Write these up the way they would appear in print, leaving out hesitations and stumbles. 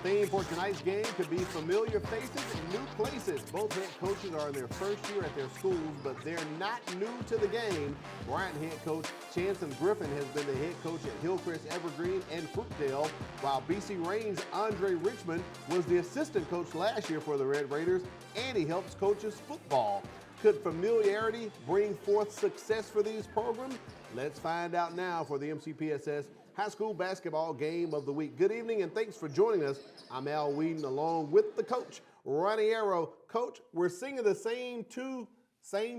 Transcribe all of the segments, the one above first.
theme for tonight's game could be familiar faces and new places. Both head coaches are in their first year at their schools, but they're not new to the game. Bryant head coach Chanson Griffin has been the head coach at Hillcrest, Evergreen, and Fruitdale, while BC Rain's Andre Richmond was the assistant coach last year for the Red Raiders, and he helps coaches football. Could familiarity bring forth success for these programs? Let's find out now for the MCPSS High School Basketball Game of the Week. Good evening and thanks for joining us. I'm Al Whedon along with the coach, Ronnie Arrow. Coach, we're singing the same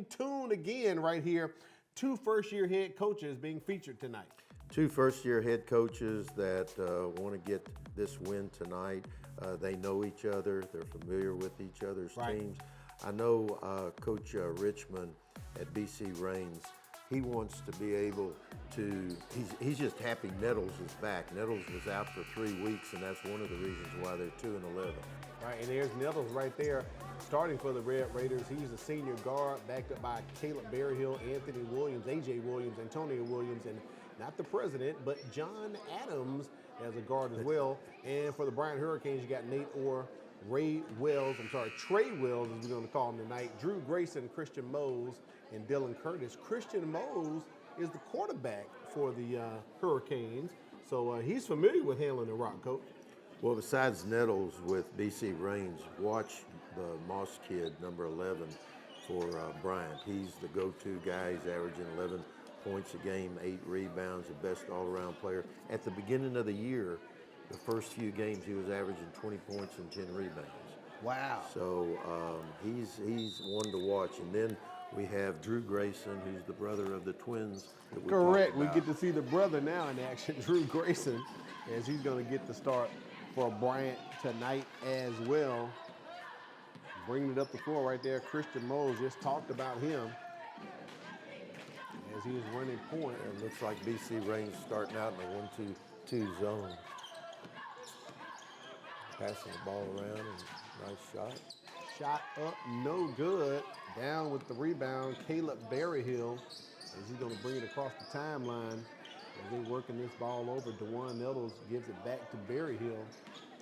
tune again right here. Two first-year head coaches being featured tonight. Two first-year head coaches that want to get this win tonight. They know each other. They're familiar with each other's teams. I know Coach Richmond at BC Rains, he wants to be able to, he's just happy Nettles is back. Nettles was out for 3 weeks, and that's one of the reasons why they're 2-11. Right, and there's Nettles right there starting for the Red Raiders. He's a senior guard backed up by Caleb Berryhill, Anthony Williams, A.J. Williams, Antonio Williams, and not the president, but John Adams as a guard as well. And for the Bryant Hurricanes, you got Nate Orr, Trey Wells, as we're going to call him tonight, Drew Grayson, Christian Mose, and Dylan Curtis. Christian Mose is the quarterback for the Hurricanes, so he's familiar with handling the rock, Coach. Well, besides Nettles with BC Rains, watch the Moss kid, number 11, for Bryant. He's the go-to guy. He's averaging 11 points a game, 8 rebounds, the best all-around player. At the beginning of the year, the first few games, he was averaging 20 points and 10 rebounds. Wow. So he's one to watch. And then we have Drew Grayson, who's the brother of the twins that we Correct. talked about. We get to see the brother now in action, Drew Grayson, as he's going to get the start for Bryant tonight as well. Bringing it up the floor right there, Christian Mose just talked about him as he is running point. It looks like BC Rain's starting out in a 1-2-2 zone. Passing the ball around, and nice shot. Shot up, no good. Down with the rebound, Caleb Berryhill, as he's going to bring it across the timeline. As they're working this ball over, DeJuan Nettles gives it back to Berryhill.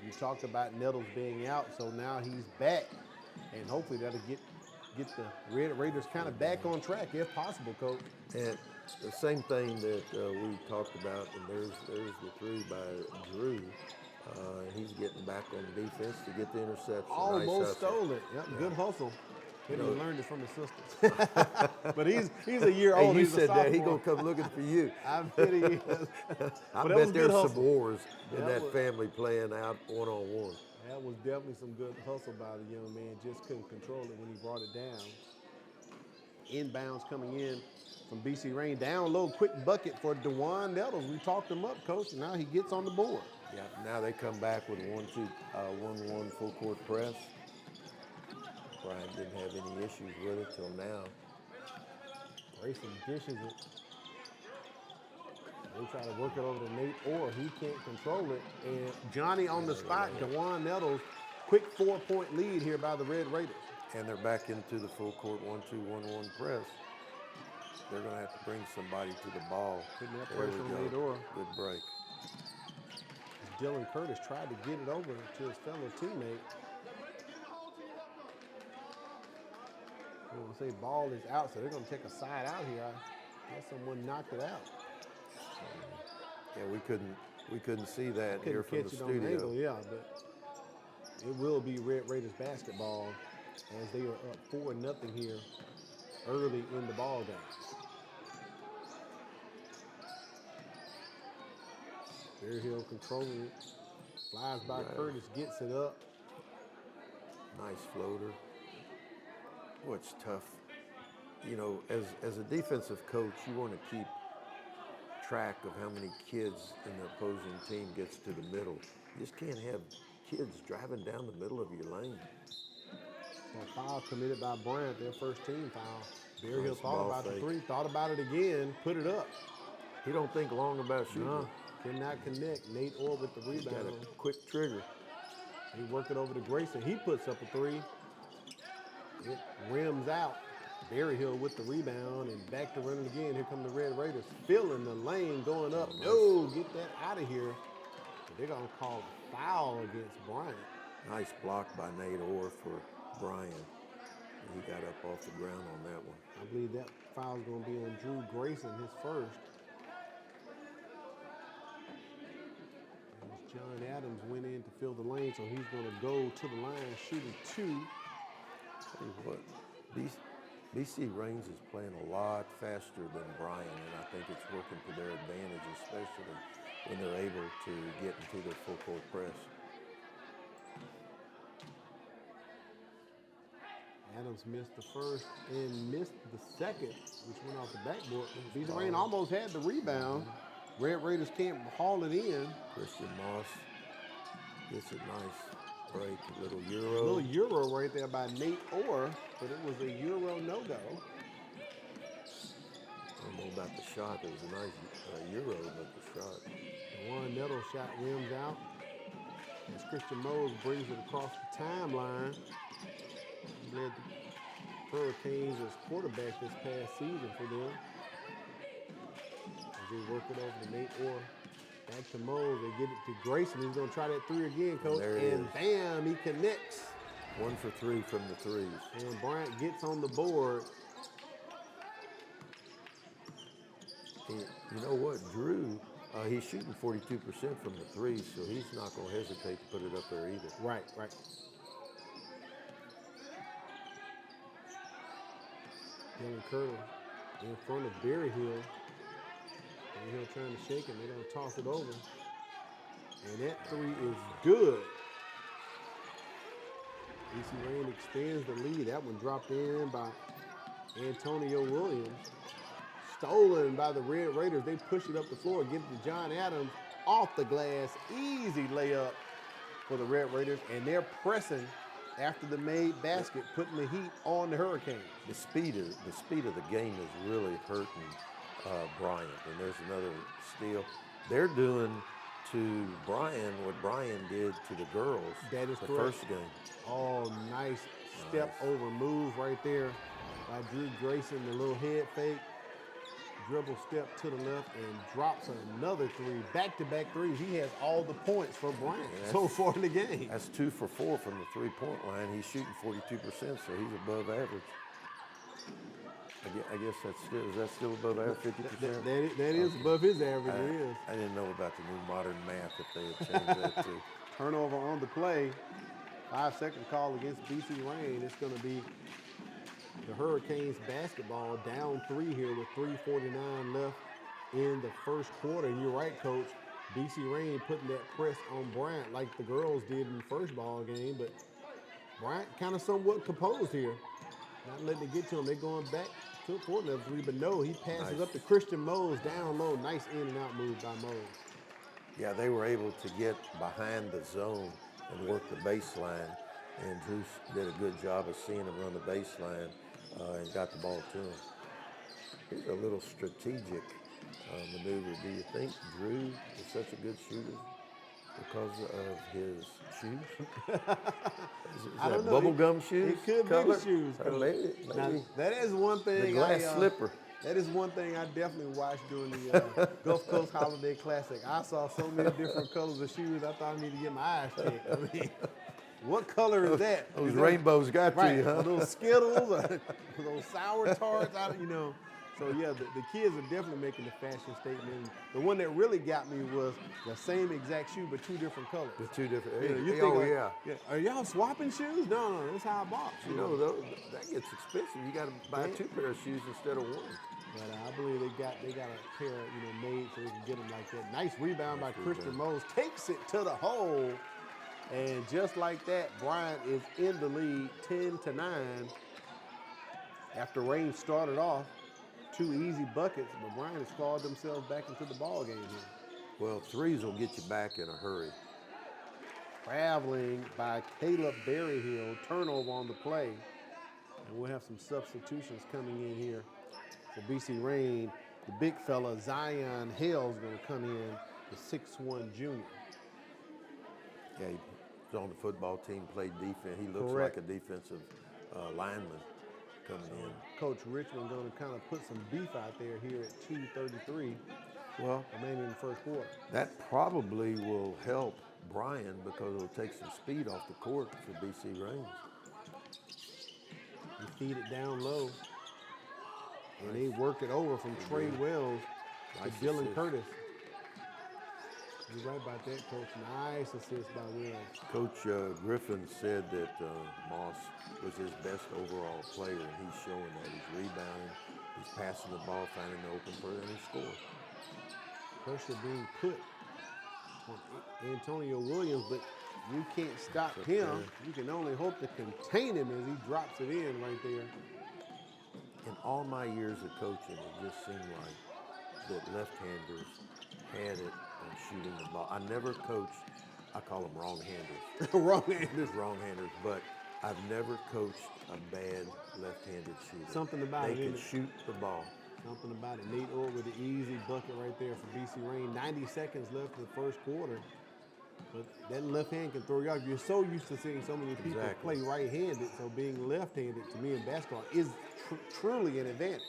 You talked about Nettles being out, so now he's back. And hopefully that'll get the Red Raiders kind of back on track, if possible, Coach. And the same thing that we talked about, and there's the three by Drew. He's getting back on defense to get the interception. Almost stole it. Yep, yeah. Good hustle. He learned it from his sisters. But he's a year old. Hey, you he's said a that. He's going to come looking for you. I bet he is. I bet there's some wars in that family playing out one-on-one. That was definitely some good hustle by the young man. Just couldn't control it when he brought it down. Inbounds coming in from BC Rain. Down low, quick bucket for DeJuan Nettles. We talked him up, Coach, and now he gets on the board. Yeah, now they come back with 1-1 full court press. Bryant didn't have any issues with it till now. Grayson dishes it. They try to work it over to Nate Orr. He can't control it. And Johnny on the spot, DeJuan Nettles, quick 4-point lead here by the Red Raiders. And they're back into the full court 1-2-1-1 press. They're going to have to bring somebody to the ball. Putting that pressure on Nate Orr. Good break. Dylan Curtis tried to get it over to his fellow teammate. We'll say ball is out, so they're going to take a side out here. I guess someone knocked it out. Yeah, we couldn't see that here from the studio. On angle, yeah, but it will be Red Raiders basketball as they are up 4-0 here early in the ball game. Berryhill controlling it. Flies by Curtis, gets it up. Nice floater. Oh, it's tough. You know, as a defensive coach, you want to keep track of how many kids in the opposing team gets to the middle. You just can't have kids driving down the middle of your lane. So a foul committed by Bryant, their first team foul. Berryhill thought about the three, thought about it again, put it up. He don't think long about shooting. No. Cannot connect. Nate Orr with the rebound. He's got a quick trigger. He work it over to Grayson. He puts up a three. It rims out. Berryhill with the rebound and back to running again. Here come the Red Raiders. Filling the lane, going up. No, get that out of here. they're going to call a foul against Bryant. Nice block by Nate Orr for Bryant. He got up off the ground on that one. I believe that foul's going to be on Drew Grayson, his first. As John Adams went in to fill the lane, so he's going to go to the line shooting 2. Tell you what, BC Reigns is playing a lot faster than Bryant, and I think it's working to their advantage, especially when they're able to get into their full court press. Adams missed the first and missed the second, which went off the backboard. BC Reigns almost had the rebound. Red Raiders can't haul it in. Christian Moss gets a nice break, a little Euro. A little Euro right there by Nate Orr, but it was a Euro no-go. I don't know about the shot. It was a nice Euro, but the shot. The Juan Neto shot rims out. As Christian Mose brings it across the timeline. He led the Hurricanes as quarterback this past season for them. As they work it over to Nate Orr. Back to Mose. They get it to Grayson. He's going to try that 3 again, Coach. And bam, he connects. 1 for 3 from the threes. And Bryant gets on the board. You know what, Drew, he's shooting 42% from the threes, so he's not going to hesitate to put it up there either. Right, right. Dylan Curry in front of Berryhill. Berryhill trying to shake him. They're going to toss it over. And that 3 is good. BC Reigns extends the lead. That one dropped in by Antonio Williams. Stolen by the Red Raiders. They push it up the floor, give it to John Adams off the glass. Easy layup for the Red Raiders, and they're pressing after the made basket, putting the heat on the Hurricanes. The speed of the game is really hurting Bryant, and there's another steal. They're doing to Bryant what Bryant did to the girls that is the correct. First game. Oh, nice step over move right there by Drew Grayson, the little head fake. Dribble step to the left and drops another 3, back-to-back threes. He has all the points for Bryant so far in the game. That's 2 for 4 from the three-point line. He's shooting 42%, so he's above average. I guess is that still above average, 50%? That is above his average, it is. I didn't know about the new modern math if they had changed that too. Turnover on the play. 5-second call against BC Reigns. It's going to be the Hurricanes basketball, down 3 here with 3:49 left in the first quarter. And you're right, Coach. BC Reigns putting that press on Bryant like the girls did in the first ball game, but Bryant kind of somewhat composed here. Not letting it get to him. They're going back to a point of 3, but no, he passes up to Christian Mose down low. Nice in and out move by Mose. Yeah, they were able to get behind the zone and work the baseline, and Drew did a good job of seeing him run the baseline and got the ball to him. Here's a little strategic maneuver. Do you think Drew is such a good shooter because of his shoes? Is that bubblegum shoes? It could be the shoes. Maybe. Now, that is one thing. The glass slipper. That is one thing I definitely watched during the Gulf Coast Holiday Classic. I saw so many different colors of shoes. I thought I need to get my eyes checked. I mean, what color is that? Those rainbows got to you, huh? Those Skittles, those sour tarts, So, yeah, the kids are definitely making the fashion statement. And the one that really got me was the same exact shoe, but 2 different colors. The 2 different. Yeah. Are y'all swapping shoes? No, that's how I bought. You know, that gets expensive. You got to buy 2 pairs of shoes instead of 1. But I believe they got a pair, made so they can get them like that. Nice rebound by Christian Mose. Takes it to the hole. And just like that, Bryant is in the lead, 10-9. After Reigns started off, 2 easy buckets, but Bryant has clawed themselves back into the ball game here. Well, 3s will get you back in a hurry. Traveling by Caleb Berryhill, turnover on the play. And we'll have some substitutions coming in here for BC Reigns. The big fella, Zion Hale's going to come in, the 6'1" junior. Yeah, he's on the football team, played defense. He looks Correct. like a defensive lineman coming in. Coach Richmond going to kind of put some beef out there here at 2:33. Well, remaining in the first quarter. that probably will help Bryant because it'll take some speed off the court for BC Rains. You feed it down low. And they work it over from Trey Wells to Dylan assist. Curtis. You're right about that, Coach. Nice assist by Wells. Coach Griffin said that Moss was his best overall player, and he's showing that. He's rebounding, he's passing the ball, finding the open player, and he scored. Pressure being put on Antonio Williams, but you can't stop him. You can only hope to contain him as he drops it in right there. In all my years of coaching, it just seemed like that left-handers had it on shooting the ball. I never coached, I call them wrong-handers. Wrong-handers, but I've never coached a bad left-handed shooter. Something about they it. can shoot the ball. Something about it. Nate Orr with the easy bucket right there for BC Rain. 90 seconds left in the first quarter. But that left hand can throw you off. You're so used to seeing so many people play right-handed, so being left-handed to me in basketball is truly an advantage.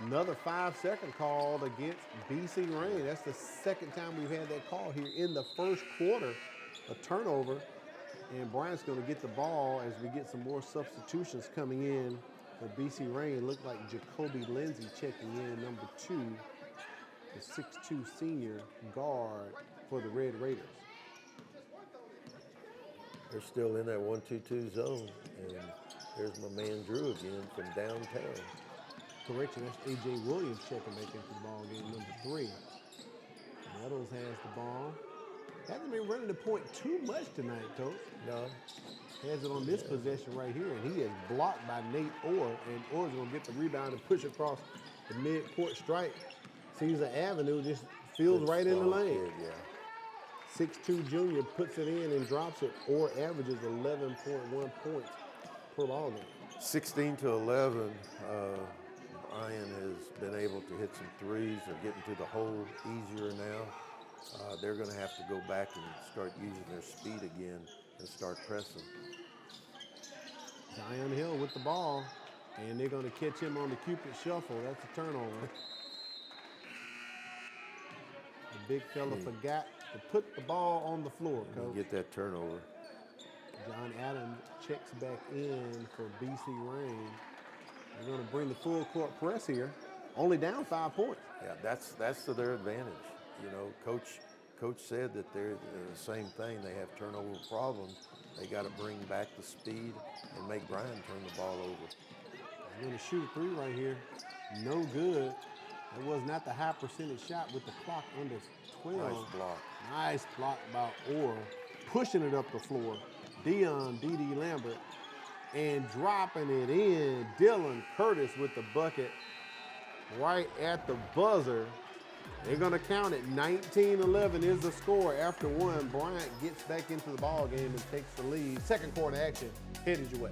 Another 5-second call against BC Rain. That's the second time we've had that call here in the first quarter. A turnover, and Bryant's going to get the ball as we get some more substitutions coming in for BC Rain. Looked like Jacoby Lindsay checking in, number 2, the 6'2" senior guard for the Red Raiders. They're still in that 1-2-2 zone, and there's my man Drew again from downtown. Correction, that's A.J. Williams checking back into the ball game, number 3. Meadows has the ball. Hasn't been running the point too much tonight, Coach. No. Has it on this possession right here, and he is blocked by Nate Orr, and Orr's going to get the rebound and push across the mid-court stripe. Sees an avenue, just feels right in the lane. Yeah. 6'2" junior puts it in and drops it. Orr averages 11.1 points per ball game. 16-11. Bryant has been able to hit some threes. They're getting to the hole easier now. They're going to have to go back and start using their speed again and start pressing. Zion Hill with the ball, and they're going to catch him on the Cupid shuffle. That's a turnover. The big fella forgot to put the ball on the floor, Coach. Get that turnover. John Adams checks back in for BC Rain. They're going to bring the full court press here. Only down 5 points. Yeah, that's to their advantage. You know, Coach said that they're the same thing. They have turnover problems. They got to bring back the speed and make Bryant turn the ball over. He's going to shoot a 3 right here. No good. It was not the high percentage shot with the clock under 12. Nice block. Nice block by Orr. Pushing it up the floor. Dion D.D. Lambert. And dropping it in. Dylan Curtis with the bucket right at the buzzer. They're going to count it. 19-11 is the score after 1. Bryant gets back into the ball game and takes the lead. Second quarter action headed your way.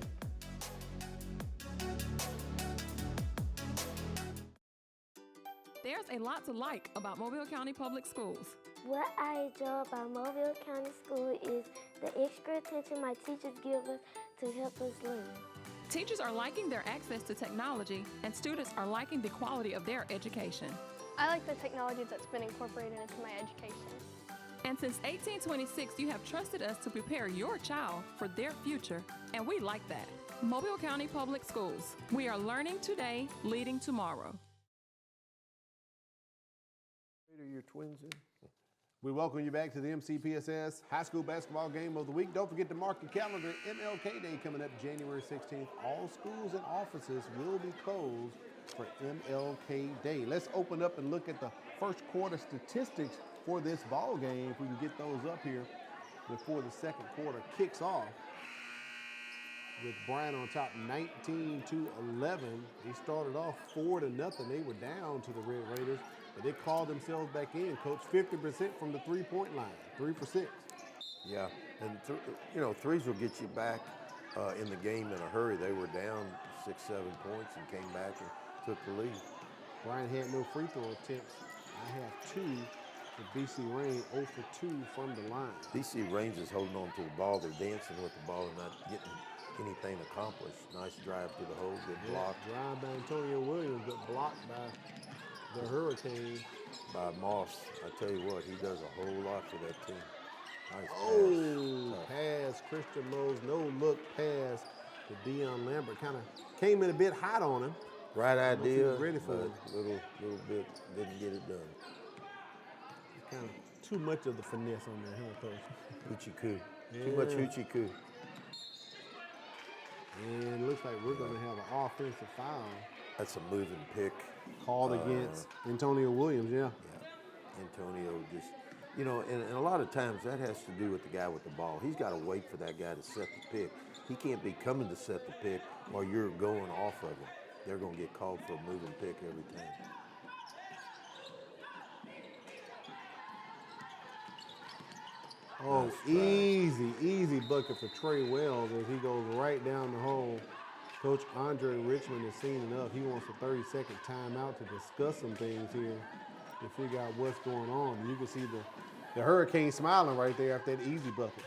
There's a lot to like about Mobile County Public Schools. What I enjoy about Mobile County School is the extra attention my teachers give us to help us learn. Teachers are liking their access to technology, and students are liking the quality of their education. I like the technology that's been incorporated into my education. And since 1826, you have trusted us to prepare your child for their future, and we like that. Mobile County Public Schools. We are learning today, leading tomorrow. Are your twins in? We welcome you back to the Mcpss High School Basketball Game of the Week. Don't forget to mark your calendar. MLK Day coming up January 16th. All schools and offices will be closed for MLK Day. Let's open up and look at the first quarter statistics for this ball game. If we can get those up here before the second quarter kicks off. With Bryant on top 19-11. They started off 4-0. They were down to the Red Raiders. But they called themselves back in, Coach. 50% from the three-point line, 3 for 6. Yeah, and threes will get you back in the game in a hurry. They were down 6-7 points and came back and took the lead. Bryant had no free throw attempts. I have 2 for BC Rain, 0 for 2 from the line. BC Rains is holding on to the ball. They're dancing with the ball and not getting anything accomplished. Nice drive to the hole, good block. Drive by Antonio Williams, but blocked by the Hurricanes. By Moss. I tell you what, he does a whole lot for that team. Nice Oh, pass. pass, Christian Mose, no look pass to Deion Lambert. Kind of came in a bit hot on him. Right I don't know if he idea, was ready for but him. little bit didn't get it done. Kind of too much of the finesse on there, huh, Coach? Hoochie-coo. Too much Yeah. hoochie-coo. And it looks like we're going to have an offensive foul That's a moving pick. called against Antonio Williams, yeah. Yeah. Antonio just, you know, and a lot of times that has to do with the guy with the ball. He's got to wait for that guy to set the pick. He can't be coming to set the pick while you're going off of him. They're going to get called for a moving pick every time. Oh, Nice try. easy bucket for Trey Wells as he goes right down the hole. Coach Andre Richmond has seen enough. He wants a 30-second timeout to discuss some things here to figure out what's going on. You can see the Hurricane smiling right there after that easy bucket.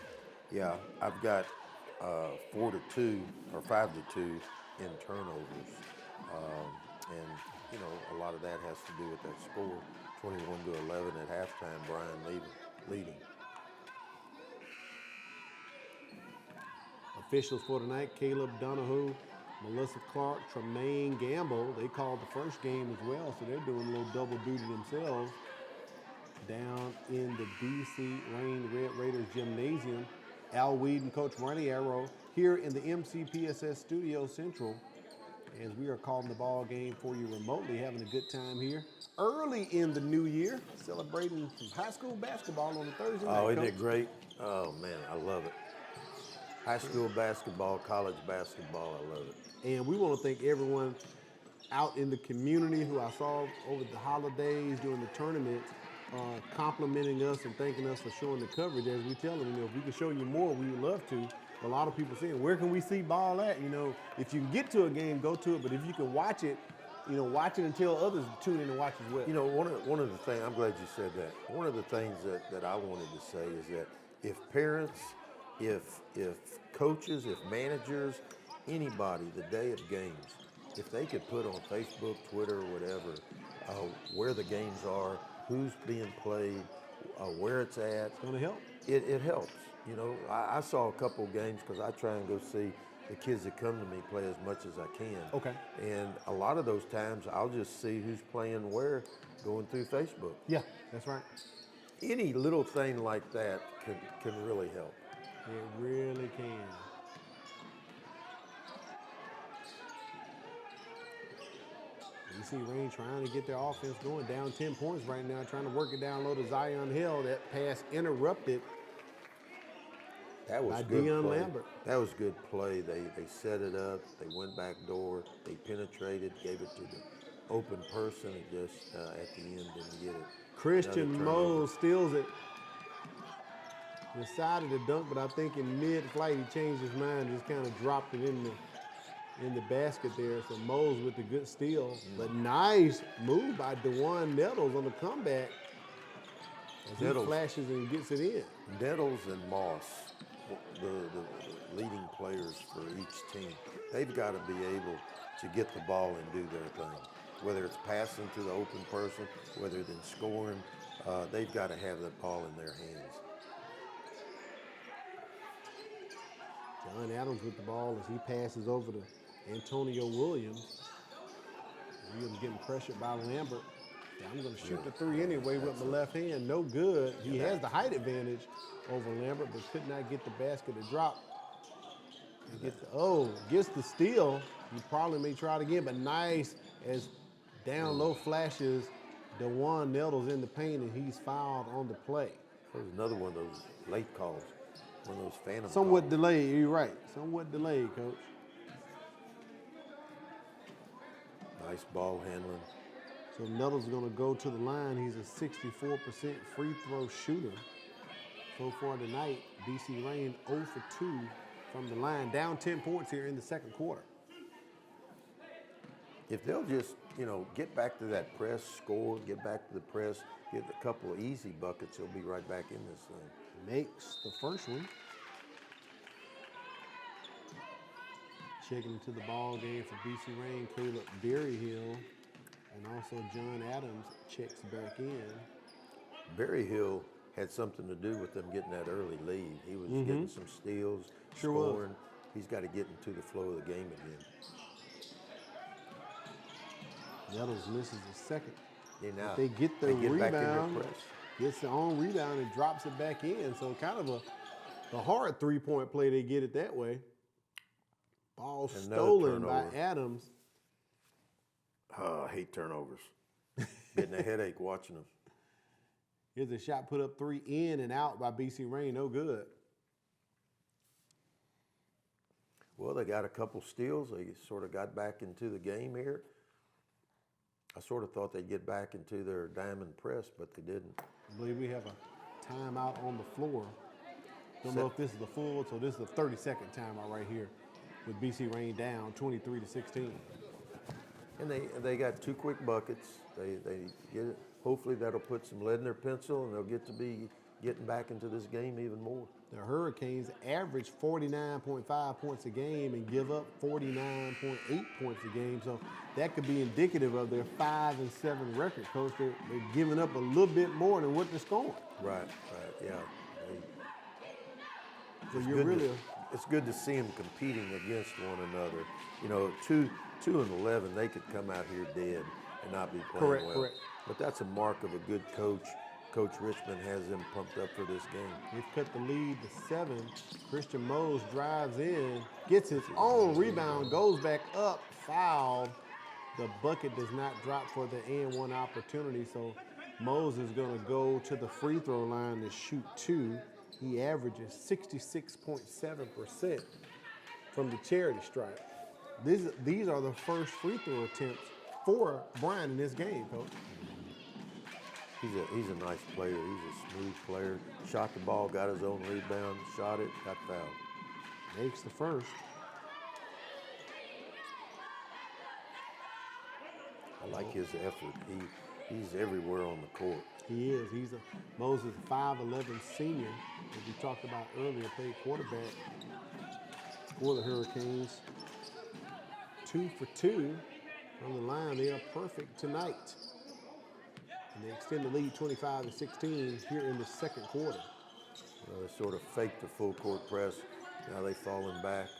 Yeah, I've got 4-2 or 5-2 in turnovers. And, you know, a lot of that has to do with that score, 21-11 at halftime, Bryant leading. Officials for tonight, Caleb Donahue, Melissa Clark, Tremaine Gamble. They called the first game as well, so they're doing a little double duty themselves. Down in the BC Rain Red Raiders Gymnasium, Al Weed and Coach Ronnie Arrow here in the Mcpss Studio Central as we are calling the ball game for you remotely, having a good time here. Early in the new year, celebrating some high school basketball on a Thursday night. Oh, isn't Coach. it great? Oh, man, I love it. High school basketball, college basketball, I love it. And we want to thank everyone out in the community who I saw over the holidays during the tournament complimenting us and thanking us for showing the coverage. As we tell them, you know, if we can show you more, we would love to. A lot of people saying, where can we see ball at? You know, if you can get to a game, go to it. But if you can watch it, you know, watch it and tell others to tune in and watch as well. You know, one of the things, I'm glad you said that. One of the things that I wanted to say is that if parents, if coaches, if managers, anybody, the day of games, if they could put on Facebook, Twitter, whatever, where the games are, who's being played, where it's at. It's going to help. It helps. You know, I saw a couple games because I try and go see the kids that come to me play as much as I can. Okay. And a lot of those times I'll just see who's playing where going through Facebook. Yeah, that's right. Any little thing like that can really help. It really can. You see Rain trying to get their offense going, down 10 points right now, trying to work it down low to Zion Hill. That pass interrupted That was by good Deion play. Lambert. That was good play. They set it up. They went back door. They penetrated, gave it to the open person, and just at the end didn't get it. Christian Another turnover. Mose steals it. Decided to dunk, but I think in mid-flight he changed his mind, just kind of dropped it in the basket there. So Mose with the good steal. But nice move by DeJuan Nettles on the comeback as he Nettles. flashes and gets it in. Nettles and Moss, the leading players for each team, they've got to be able to get the ball and do their thing. Whether it's passing to the open person, whether it's scoring, they've got to have the ball in their hands. John Adams with the ball as he passes over to Antonio Williams. Williams getting pressured by Lambert. Yeah, I'm going to shoot the three anyway with my left hand. No good. He has the height advantage over Lambert, but could not get the basket to drop. Gets the steal. He probably may try it again, but nice as down low flashes DeJuan Nettles in the paint, and he's fouled on the play. That was another one of those late calls, one of those phantom Somewhat calls. delayed, you're right. Somewhat delayed, Coach. Nice ball handling. So Nettles is going to go to the line. He's a 64% free throw shooter. So far tonight, BC Rain 0 for 2 from the line. Down 10 points here in the second quarter. If they'll just, you know, get back to that press, score, get back to the press, get a couple of easy buckets, they'll be right back in this thing. Makes the first one. Checking into the ball game for BC Rain, Caleb Berryhill. And also John Adams checks back in. Berry Hill had something to do with them getting that early lead. He was getting some steals, Sure was. scoring. He's got to get into the flow of the game again. Nettles misses the second. Yeah, now They get the back in their rebound, press. gets the own rebound and drops it back in. So kind of a hard three-point play. They get it that way. Ball Another stolen by turnover. Adams. Oh, I hate turnovers. Getting a headache watching them. Here's a shot put up 3 in and out by BC Rain. No good. Well, they got a couple steals. They sort of got back into the game here. I sort of thought they'd get back into their diamond press, but they didn't. I believe we have a timeout on the floor. Don't know if this is the full, so this is the 30-second timeout right here with BC Rain down 23-16. And they got 2 quick buckets. They get it. Hopefully that'll put some lead in their pencil, and they'll get to be getting back into this game even more. The Hurricanes average 49.5 points a game and give up 49.8 points a game. So that could be indicative of their 5-7 record, Coach. They're giving up a little bit more than what they're scoring. Right, yeah. So you're really it's good to see them competing against one another. You know, 2-11, they could come out here dead and not be playing well. Correct. But that's a mark of a good coach. Coach Richmond has them pumped up for this game. They've cut the lead to 7. Christian Mose drives in, gets his own rebound, goes back up, fouled. The bucket does not drop for the and one opportunity, so Mose is going to go to the free throw line to shoot 2. He averages 66.7% from the charity stripe. These are the first free throw attempts for Bryant in this game, Coach. He's a nice player. He's a smooth player. Shot the ball, got his own rebound, shot it, got fouled. Makes the first. I like his effort. He's everywhere on the court. He is. He's a Moses 5'11" senior, as we talked about earlier, played quarterback for the Hurricanes. 2 for 2 from the line. They are perfect tonight. And they extend the lead 25-16 here in the second quarter. They sort of faked the full court press. Now they've fallen back.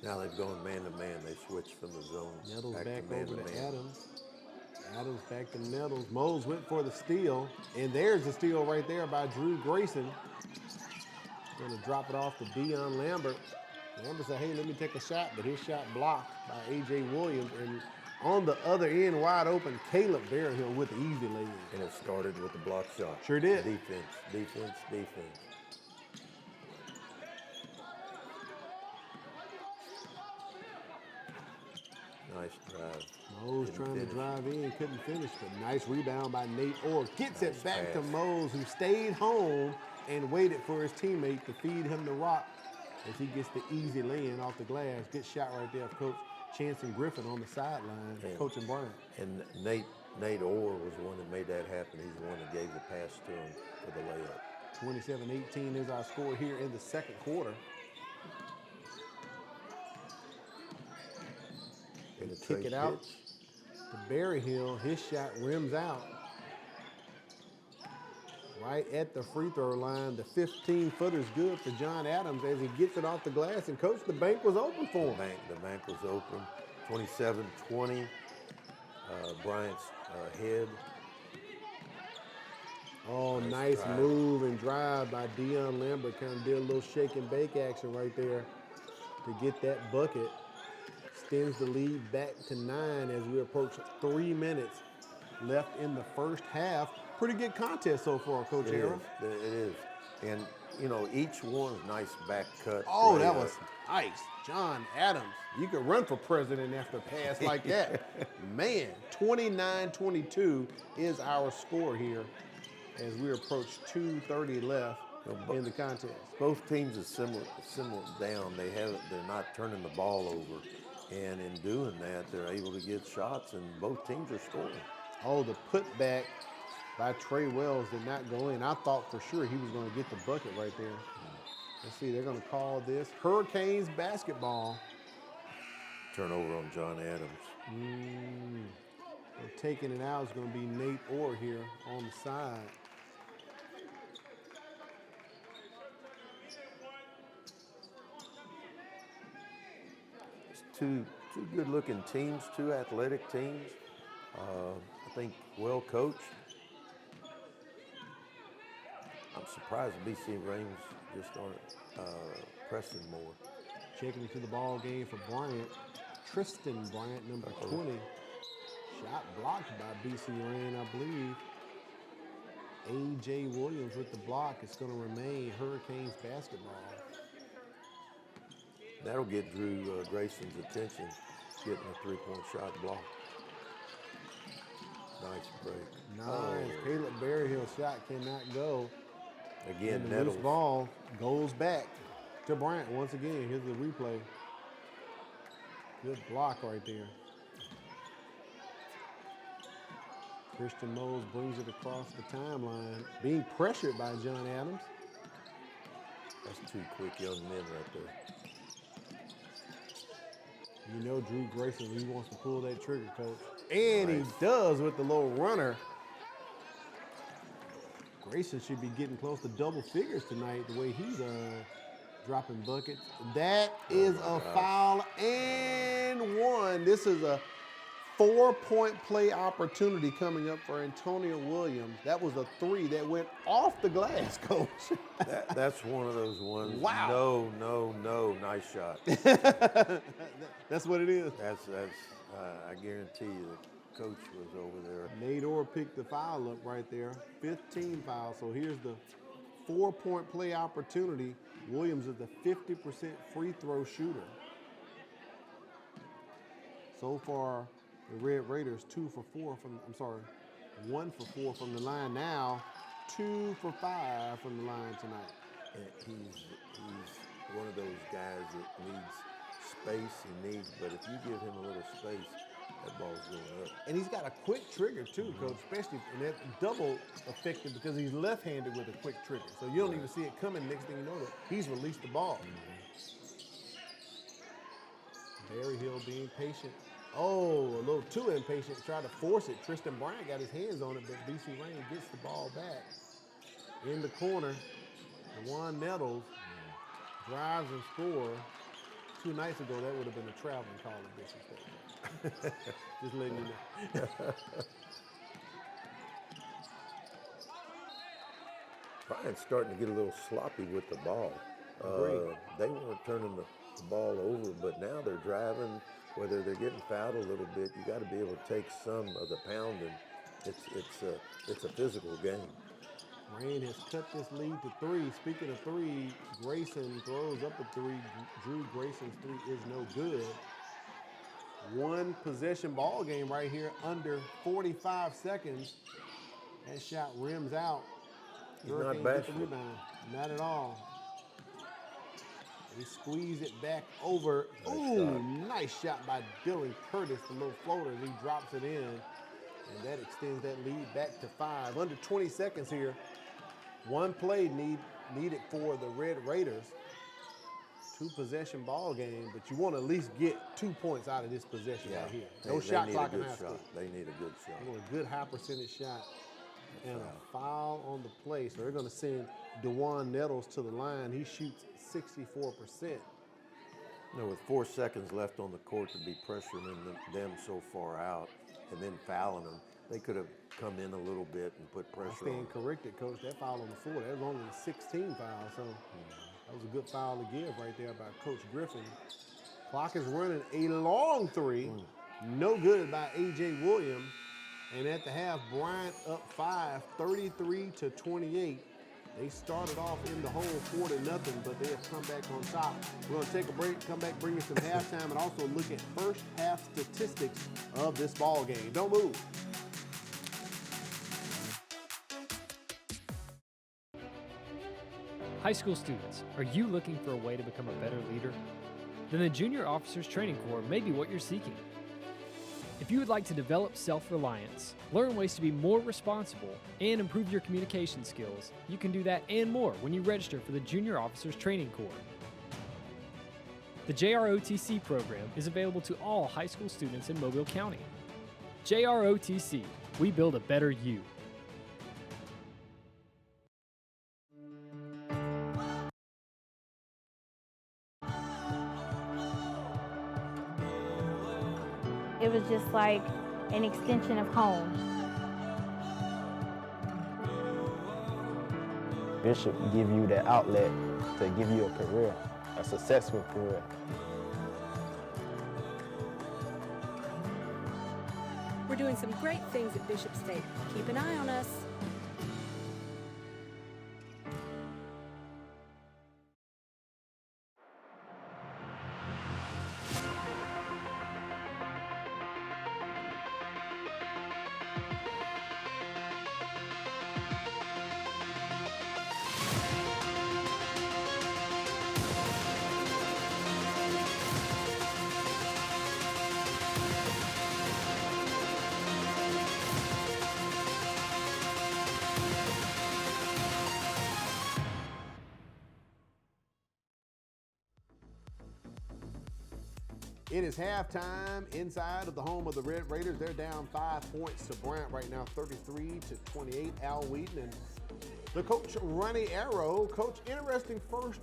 Now they've gone man-to-man. They switched from the zone Nettles back to over to man-to-man. Adams. Adams back to Nettles. Mose went for the steal. And there's the steal right there by Drew Grayson. Going to drop it off to Deion Lambert. Lambert said, hey, let me take a shot. But his shot blocked by A.J. Williams. And on the other end, wide open, Caleb Berryhill with the easy lay-in. And it started with the block shot. Sure did. Defense. Nice drive. Mose Didn't trying to finish. drive in, couldn't finish, but nice rebound by Nate Orr. Gets it Nice back to pass. Mose, who stayed home and waited for his teammate to feed him the rock as he gets the easy lay-in off the glass. Good shot right there, Coach Chanson Griffin on the sideline, coaching Bryant. And Nate Orr was the one that made that happen. He's the one that gave the pass to him for the layup. 27-18 is our score here in the second quarter. And Kick it out to Berryhill. His shot rims out. Right at the free throw line. The 15-footer is good for John Adams as he gets it off the glass. And, Coach, the bank was open for him. The bank was open. 27-20. Bryant's head. Oh, nice drive. move and drive by Deion Lambert. Kind of did a little shake and bake action right there to get that bucket. Extends the lead back to 9 as we approach 3 minutes left in the first half. Pretty good contest so far, Coach Harrell. It is. And, you know, each one, nice back cut. Oh, that layup. was nice. John Adams. You could run for president after a pass like that. Man, 29-22 is our score here as we approach 2:30 left in the contest. Both teams are similar down. They're not turning the ball over. And in doing that, they're able to get shots, and both teams are scoring. Oh, the putback by Trey Wells did not go in. I thought for sure he was going to get the bucket right there. Let's see, they're going to call this Hurricanes basketball. Turnover on John Adams. So taking it out is going to be Nate Orr here on the side. It's two good-looking teams, two athletic teams. I think well coached. I'm surprised BC Rains just aren't pressing more. Checking into the ball game for Bryant. Tristan Bryant, number 20. Shot blocked by BC Rain, I believe. A.J. Williams with the block. It's going to remain Hurricanes basketball. That'll get Drew Grayson's attention, getting a three-point shot blocked. Nice break. Nice. Caleb Berryhill's shot cannot go. Again, And the Nettles. loose ball goes back to Bryant once again. Here's the replay. Good block right there. Christian Mose brings it across the timeline, being pressured by John Adams. That's two quick young men right there. You know Drew Grayson, he wants to pull that trigger, coach. And Nice. he does with the little runner. Grayson should be getting close to double figures tonight, the way he's dropping buckets. That is a foul and one. This is a 4-point play opportunity coming up for Antonio Williams. That was a three that went off the glass, coach. That's one of those ones. Wow. No. Nice shot. That's what it is. That's. I guarantee you, the coach was over there. Nate Orr picked the foul up right there. 15 foul. So here's the 4-point play opportunity. Williams is the 50% free throw shooter. So far, the Red Raiders 1 for 4 from the line. Now 2 for 5 from the line tonight. And he's one of those guys that needs space. But if you give him a little space, that ball's going up. And he's got a quick trigger too, coach, especially, and that's double effective because he's left-handed with a quick trigger. So you don't even see it coming. Next thing you know, that he's released the ball. Berryhill being patient. Oh, a little too impatient, tried to force it. Tristan Bryant got his hands on it, but BC Rain gets the ball back. In the corner, DeJuan Nettles drives and scores. 2 nights ago, that would have been a traveling call of disrespect. Just letting you know. Bryant's starting to get a little sloppy with the ball. Agreed. They weren't turning the ball over, but now they're driving. Whether they're getting fouled a little bit, you got to be able to take some of the pounding. It's a physical game. Rain has cut this lead to 3. Speaking of 3, Grayson throws up a 3. Drew Grayson's 3 is no good. 1 possession ball game right here, under 45 seconds. That shot rims out. He's not Hurricanes get the bashful. rebound. Not at all. They squeeze it back over. Nice shot by Dylan Curtis, the little floater. He drops it in, and that extends that lead back to 5. Under 20 seconds here. 1 play needed for the Red Raiders. 2 possession ball game, but you want to at least get 2 points out of this possession right here. No shot clock in high school. They need a good shot. They want a good high percentage shot. And a foul on the play. So they're going to send DeJuan Nettles to the line. He shoots 64%. With 4 seconds left on the court to be pressuring them so far out and then fouling them, they could have come in a little bit and put pressure I on stand them. corrected, Coach. That foul on the floor, that was only a 16 foul. So that was a good foul to give right there by Coach Griffin. Clock is running. A long 3. No good by A.J. Williams. And at the half, Bryant up 5, 33-28. They started off in the hole 4-0, but they have come back on top. We're going to take a break, come back, bring you some halftime, and also look at first half statistics of this ball game. Don't move. High school students, are you looking for a way to become a better leader? Then the Junior Officers Training Corps may be what you're seeking. If you would like to develop self-reliance, learn ways to be more responsible, and improve your communication skills, you can do that and more when you register for the Junior Officers Training Corps. The JROTC program is available to all high school students in Mobile County. JROTC, we build a better you. It was just like an extension of home. Bishop give you that outlet to give you a career, a successful career. We're doing some great things at Bishop State. Keep an eye on us. It is halftime inside of the home of the Red Raiders. They're down 5 points to Bryant right now, 33-28. Al Wheaton and the coach, Ronnie Arrow. Coach, interesting first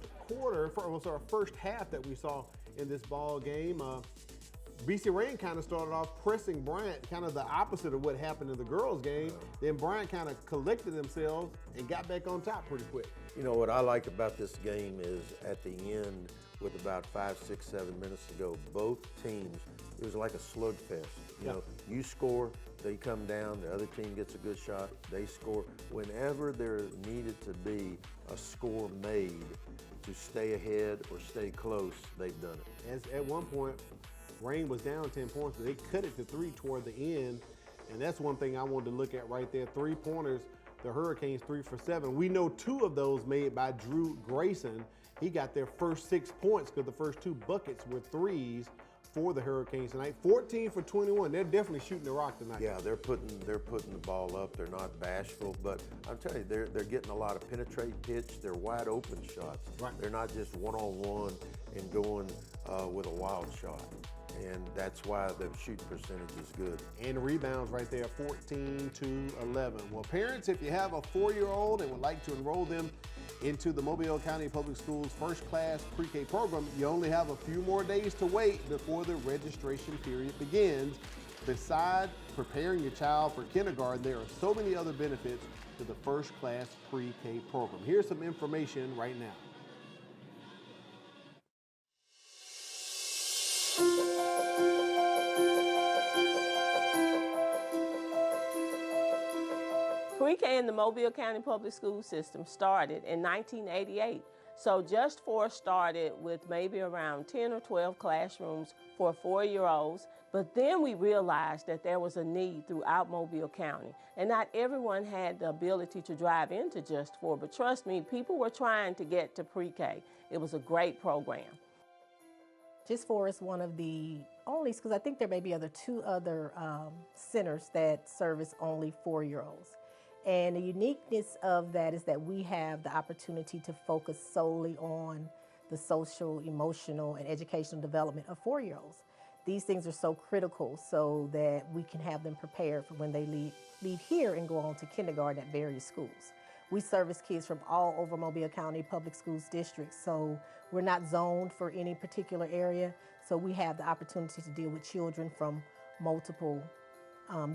half that we saw in this ball game. BC Rain kind of started off pressing Bryant, kind of the opposite of what happened in the girls' game. Then Bryant kind of collected themselves and got back on top pretty quick. You know, what I like about this game is at the end, with about 5, 6, 7 minutes to go, both teams, it was like a slugfest. You know, you score, they come down, the other team gets a good shot, they score. Whenever there needed to be a score made to stay ahead or stay close, they've done it. As at one point, Rain was down 10 points, but they cut it to 3 toward the end. And that's one thing I wanted to look at right there. 3-pointers, the Hurricanes 3 for 7. We know 2 of those made by Drew Grayson. He got their first 6 points because the first 2 buckets were threes for the Hurricanes tonight. 14 for 21. They're definitely shooting the rock tonight. Yeah, they're putting the ball up. They're not bashful, but I'm telling you, they're getting a lot of penetrate pitch. They're wide open shots. Right. They're not just one-on-one and going with a wild shot. And that's why the shoot percentage is good. And rebounds right there, 14-11. Well, parents, if you have a 4-year-old and would like to enroll them into the Mobile County Public Schools first-class pre-K program, you only have a few more days to wait before the registration period begins. Besides preparing your child for kindergarten, there are so many other benefits to the first-class pre-K program. Here's some information right now. Pre-K in the Mobile County Public School System started in 1988. So Just 4 started with maybe around 10 or 12 classrooms for 4-year-olds. But then we realized that there was a need throughout Mobile County. And not everyone had the ability to drive into Just 4. But trust me, people were trying to get to pre-K. It was a great program. Just 4 is one of the only schools, I think there may be 2 other centers that service only 4-year-olds. And the uniqueness of that is that we have the opportunity to focus solely on the social, emotional, and educational development of 4-year-olds. These things are so critical so that we can have them prepared for when they leave here and go on to kindergarten at various schools. We service kids from all over Mobile County Public Schools districts, so we're not zoned for any particular area, so we have the opportunity to deal with children from multiple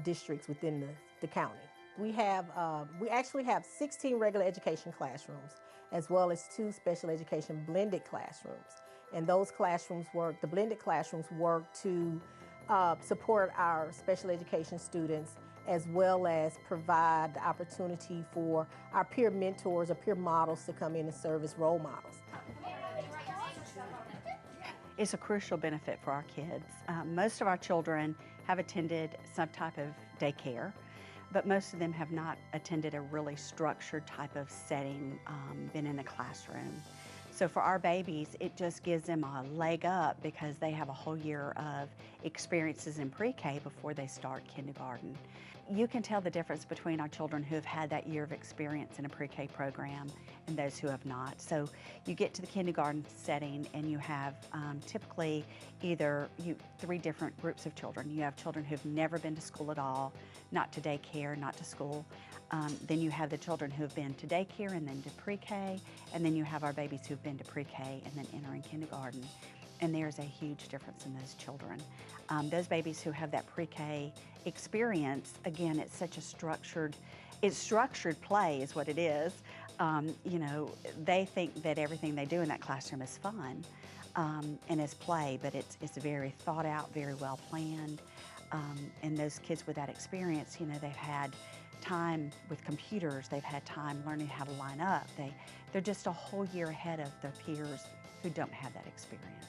districts within the county. We actually have 16 regular education classrooms, as well as 2 special education blended classrooms. And those classrooms the blended classrooms work to support our special education students, as well as provide the opportunity for our peer mentors or peer models to come in and serve as role models. It's a crucial benefit for our kids. Most of our children have attended some type of daycare, but most of them have not attended a really structured type of setting, been in a classroom. So for our babies, it just gives them a leg up because they have a whole year of experiences in pre-K before they start kindergarten. you can tell the difference between our children who have had that year of experience in a pre-K program and those who have not. So you get to the kindergarten setting and you have typically either three different groups of children. You have children who've never been to school at all, not to daycare, not to school. Then you have the children who have been to daycare and then to pre-K, and then you have our babies who've been to pre-K and then entering kindergarten. And there's a huge difference in those children. Those babies who have that pre-K experience, again, it's such a structured play is what it is. You know, they think that everything they do in that classroom is fun and is play, but it's very thought out, very well planned. And those kids with that experience, you know, they've had time with computers, they've had time learning how to line up. They're just a whole year ahead of their peers who don't have that experience.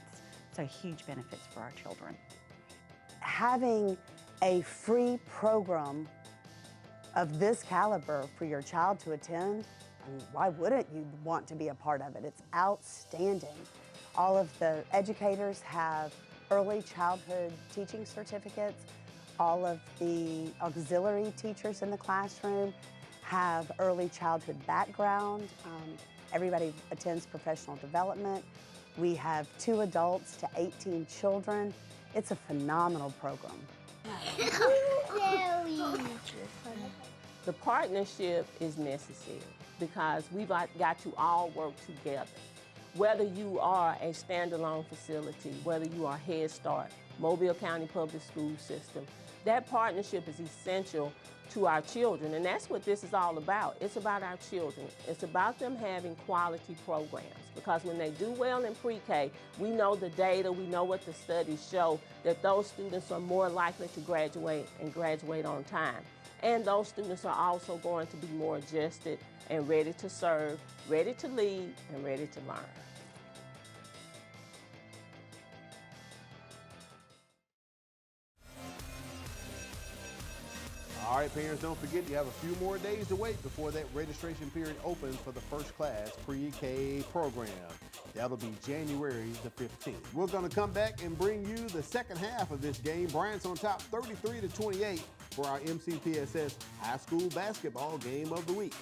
So huge benefits for our children. Having a free program of this caliber for your child to attend, I mean, why wouldn't you want to be a part of it? It's outstanding. All of the educators have early childhood teaching certificates. All of the auxiliary teachers in the classroom have early childhood background. Everybody attends professional development. We have 2 adults to 18 children. It's a phenomenal program. The partnership is necessary because we've got to all work together. Whether you are a standalone facility, whether you are Head Start, Mobile County Public School System, that partnership is essential to our children, and that's what this is all about. It's about our children. It's about them having quality programs, because when they do well in pre-K, we know the data, we know what the studies show, that those students are more likely to graduate and graduate on time. And those students are also going to be more adjusted and ready to serve, ready to lead, and ready to learn. All right, parents, don't forget you have a few more days to wait before that registration period opens for the first class pre-K program. That'll be January the 15th. We're going to come back and bring you the second half of this game. Bryant's on top 33-28 for our MCPSS High School Basketball Game of the Week.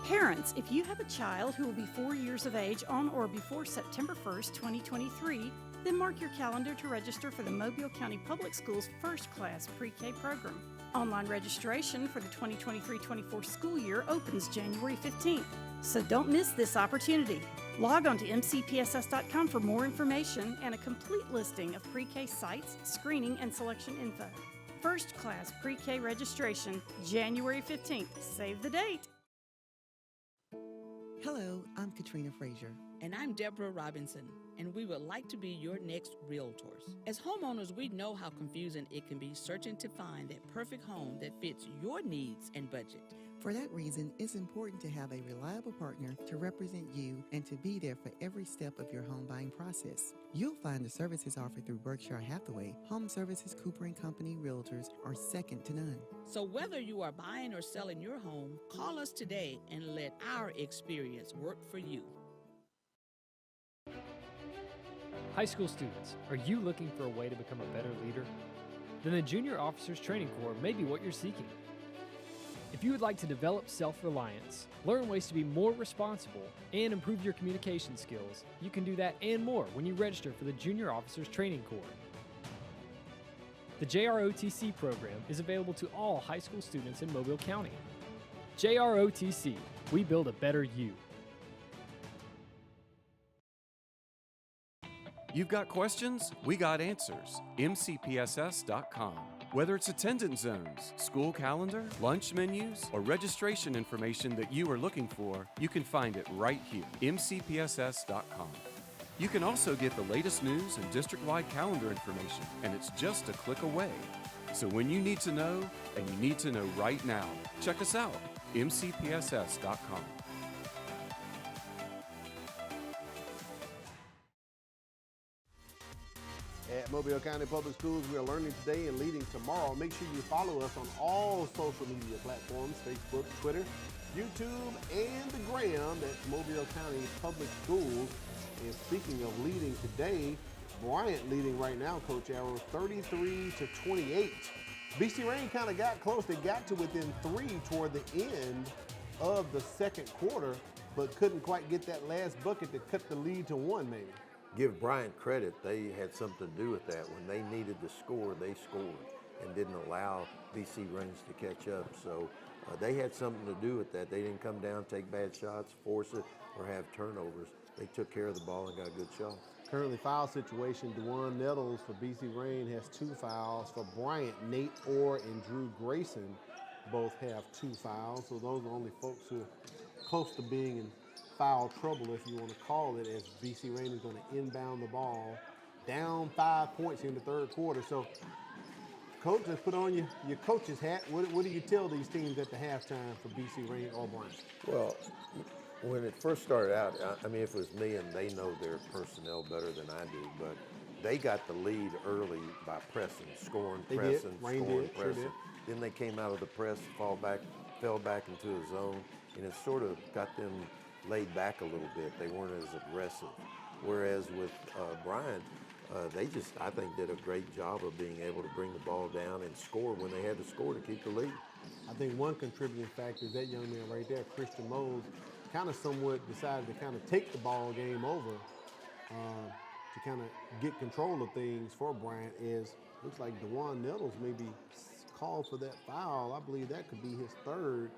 Parents, if you have a child who will be 4 years of age on or before September 1st, 2023, then mark your calendar to register for the Mobile County Public Schools First Class Pre-K program. Online registration for the 2023-24 school year opens January 15th, so don't miss this opportunity. Log on to mcpss.com for more information and a complete listing of pre-K sites, screening, and selection info. First Class Pre-K registration, January 15th. Save the date. Hello, I'm Katrina Frazier. And I'm Deborah Robinson, and we would like to be your next realtors. As homeowners, we know how confusing it can be searching to find that perfect home that fits your needs and budget. For that reason, it's important to have a reliable partner to represent you and to be there for every step of your home buying process. You'll find the services offered through Berkshire Hathaway, Home Services Cooper & Company Realtors are second to none. So whether you are buying or selling your home, call us today and let our experience work for you. High school students, are you looking for a way to become a better leader? Then the Junior Officers Training Corps may be what you're seeking. If you would like to develop self-reliance, learn ways to be more responsible, and improve your communication skills, you can do that and more when you register for the Junior Officers Training Corps. The JROTC program is available to all high school students in Mobile County. JROTC, we build a better you. You've got questions? We got answers. MCPSS.com. Whether it's attendance zones, school calendar, lunch menus, or registration information that you are looking for, you can find it right here. MCPSS.com. You can also get the latest news and district-wide calendar information, and it's just a click away. So when you need to know, and you need to know right now, check us out. MCPSS.com. At Mobile County Public Schools, we are learning today and leading tomorrow. Make sure you follow us on all social media platforms, Facebook, Twitter, YouTube, and the Gram. That's Mobile County Public Schools. And speaking of leading today, Bryant leading right now, Coach Arrow, 33-28. BC Rain kind of got close. They got to within 3 toward the end of the second quarter, but couldn't quite get that last bucket to cut the lead to 1, maybe. Give Bryant credit. They had something to do with that. When they needed to score, they scored and didn't allow BC Range to catch up. So they had something to do with that. They didn't come down, take bad shots, force it, or have turnovers. They took care of the ball and got good shots. Currently foul situation, DeJuan Nettles for BC Rain has 2 fouls. For Bryant, Nate Orr and Drew Grayson both have 2 fouls. So those are only folks who are close to being in foul trouble, if you want to call it, as BC Rain is going to inbound the ball. Down 5 points here in the third quarter. So, Coach, let's put on your coach's hat. What do you tell these teams at the halftime for BC Rain or Bryant? Well, when it first started out, I mean, if it was me, and they know their personnel better than I do, but they got the lead early by pressing, scoring, pressing. Sure did. Then they came out of the press, fell back into a zone, and it sort of got them laid back a little bit. They weren't as aggressive. Whereas with Bryant, they just, I think, did a great job of being able to bring the ball down and score when they had to score to keep the lead. I think one contributing factor is that young man right there, Christian Mose, kind of somewhat decided to kind of take the ball game over to kind of get control of things for Bryant. Looks like DeJuan Nettles may be called for that foul. I believe that could be his third,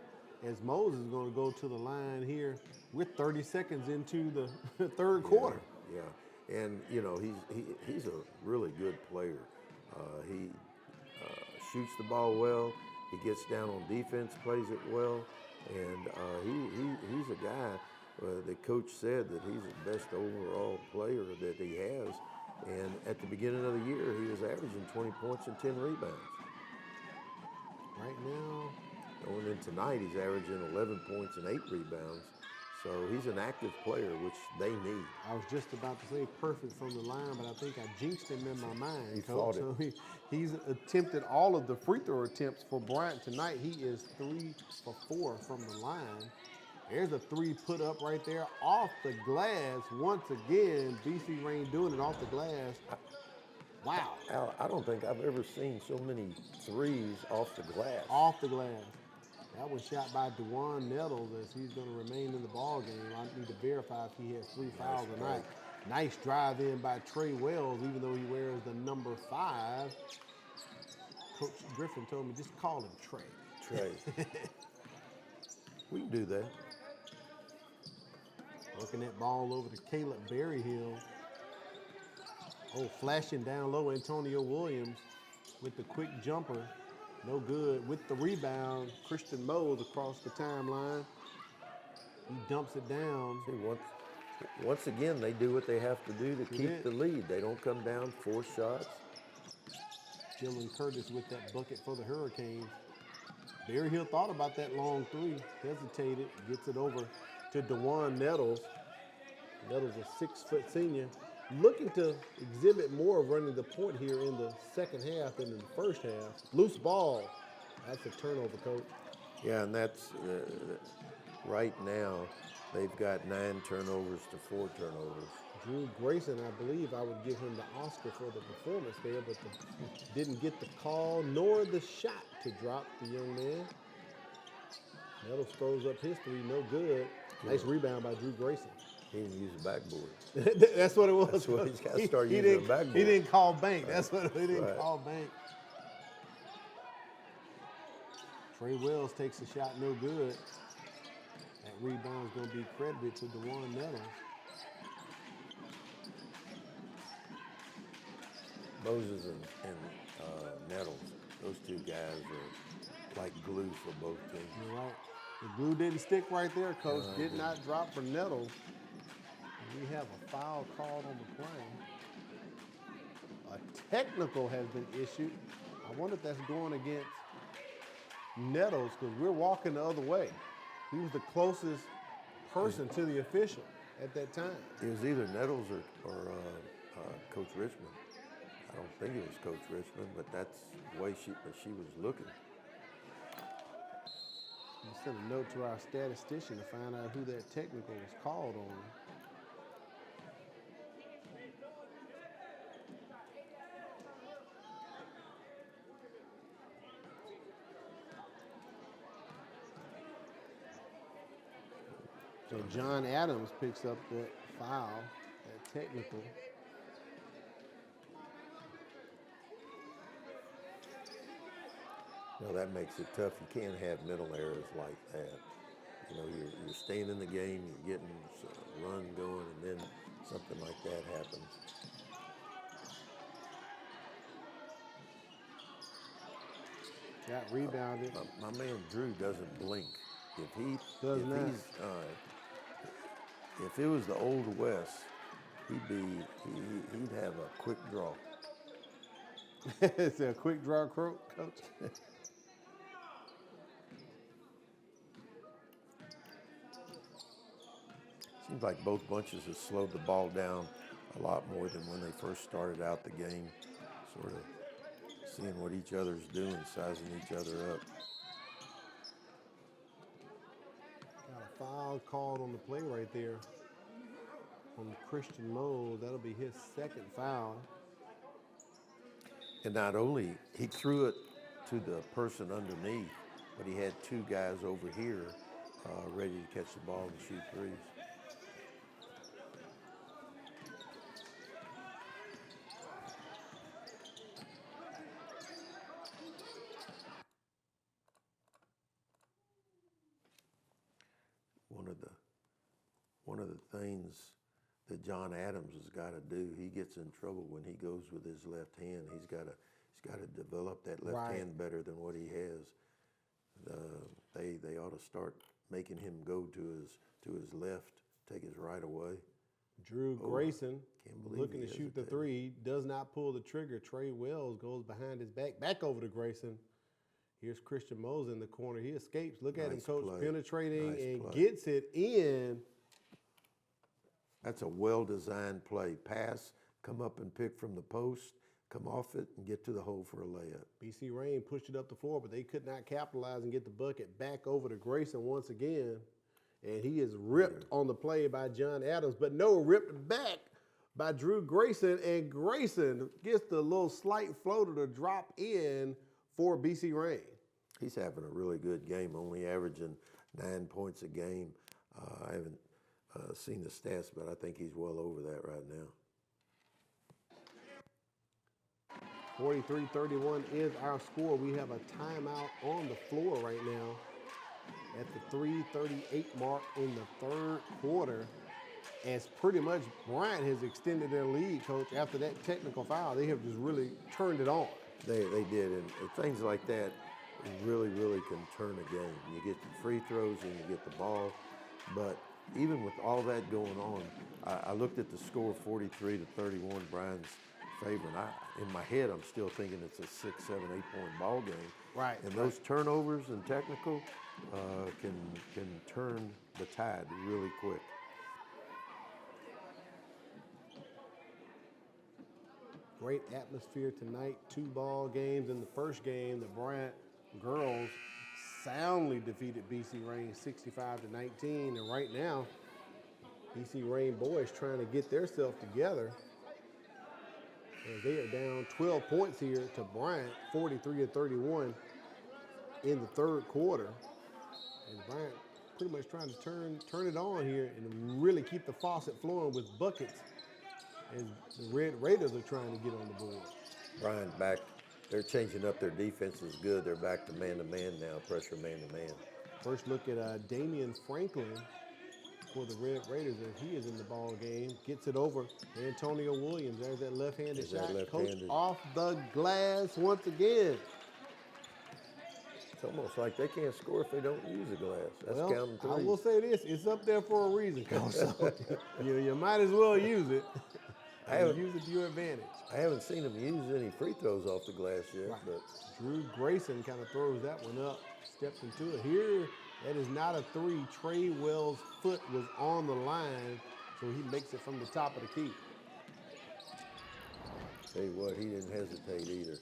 as Moses is going to go to the line here with 30 seconds into the third quarter. Yeah, and you know he's a really good player. He shoots the ball well. He gets down on defense, plays it well, and he's a guy. The coach said that he's the best overall player that he has. And at the beginning of the year, he was averaging 20 points and 10 rebounds. Right now, going in tonight, he's averaging 11 points and 8 rebounds. So he's an active player, which they need. I was just about to say perfect from the line, but I think I jinxed him in my mind. He fought it. So he's attempted all of the free throw attempts for Bryant tonight. He is 3 for 4 from the line. There's a 3 put up right there off the glass. Once again, BC Rain doing it off the glass. Wow. Al, I don't think I've ever seen so many threes off the glass. Off the glass. That was shot by DeJuan Nettles, as he's going to remain in the ball game. I need to verify if he has 3 fouls tonight. Nice drive in by Trey Wells, even though he wears the number 5. Coach Griffin told me just call him Trey. Trey. We can do that. Working that ball over to Caleb Berryhill. Oh, flashing down low, Antonio Williams with the quick jumper. No good. With the rebound, Christian Mose across the timeline. He dumps it down. See, once again, they do what they have to do to keep the lead. They don't come down, force shots. Jalen Curtis with that bucket for the Hurricanes. Berryhill thought about that long 3, hesitated, gets it over to DeJuan Nettles. Nettles, a 6-foot senior, looking to exhibit more of running the point here in the second half than in the first half. Loose ball. That's a turnover, Coach. Yeah, and that's right now they've got 9 turnovers to 4 turnovers. Drew Grayson, I believe I would give him the Oscar for the performance there, but didn't get the call nor the shot to drop the young man. Nettles throws up his 3, no good. Nice rebound by Drew Grayson. He didn't use the backboard. That's what it was. That's what he's got to start using the backboard. He didn't call bank. That's what he didn't call bank. Trey Wells takes a shot, no good. That rebound is going to be credited to DeJuan Nettles. Moses and Nettles, those 2 guys are like glue for both teams. You're right. The glue didn't stick right there, Coach. Did not drop for Nettles. We have a foul called on the play. A technical has been issued. I wonder if that's going against Nettles, because we're walking the other way. He was the closest person to the official at that time. It was either Nettles or Coach Richmond. I don't think it was Coach Richmond, but that's the way she was looking. We sent a note to our statistician to find out who that technical was called on. John Adams picks up that foul, that technical. You know, that makes it tough. You can't have mental errors like that. You know, you're staying in the game, you're getting a run going, and then something like that happens. Got rebounded. My man Drew doesn't blink. If it was the Old West, he'd have a quick draw. It's a quick draw, coach. Seems like both bunches have slowed the ball down a lot more than when they first started out the game, sort of seeing what each other's doing, sizing each other up. Got a foul called on the play right there on Christian Mose. That'll be his second foul. And not only, he threw it to the person underneath, but he had two guys over here ready to catch the ball and shoot threes. One of the things that John Adams has got to do, he gets in trouble when he goes with his left hand. He's got to develop that left hand better than what he has. They ought to start making him go to his left, take his right away. Drew Grayson looking to shoot the hesitated. three, does not pull the trigger. Trey Wells goes behind his back over to Grayson. Here's Christian Mose in the corner. He escapes. Look at him, coach, penetrating and gets it in. That's a well-designed play. Pass, come up and pick from the post, come off it, and get to the hole for a layup. BC Rain pushed it up the floor, but they could not capitalize and get the bucket. Back over to Grayson once again. And he is ripped on the play by John Adams, but no, ripped back by Drew Grayson. And Grayson gets the little slight floater to drop in for BC Rain. He's having a really good game, only averaging 9 points a game. I haven't seen the stats, but I think he's well over that right now. 43-31 is our score. We have a timeout on the floor right now at the 3:38 mark in the third quarter, as pretty much Bryant has extended their lead, coach. After that technical foul, they have just really turned it on. They did, and things like that really can turn a game. You get the free throws and you get the ball, but even with all that going on, I looked at the score 43-31, Bryant's favor, and in my head I'm still thinking it's a 6, 7, 8 point ball game. Right. And those turnovers and technical can turn the tide really quick. Great atmosphere tonight. 2 ball games. In the first game, the Bryant girls soundly defeated BC Rain 65-19. And right now, BC Rain boys trying to get themselves together, as they are down 12 points here to Bryant, 43-31 in the third quarter. And Bryant pretty much trying to turn it on here and really keep the faucet flowing with buckets, as the Red Raiders are trying to get on the board. Bryant back, they're changing up their defense is good. They're back to man-to-man now, pressure man-to-man. First look at Damian Franklin for the Red Raiders, as he is in the ball game. Gets it over to Antonio Williams. There's that left-handed shot. Coach off the glass once again. It's almost like they can't score if they don't use a glass. That's counting threes. I will say this, it's up there for a reason, Coach. So you might as well use it. Use it to your advantage. I haven't seen him use any free throws off the glass yet. Right. But Drew Grayson kind of throws that one up, steps into it. Here, that is not a three. Trey Wells' foot was on the line, so he makes it from the top of the key. Tell you what, he didn't hesitate either.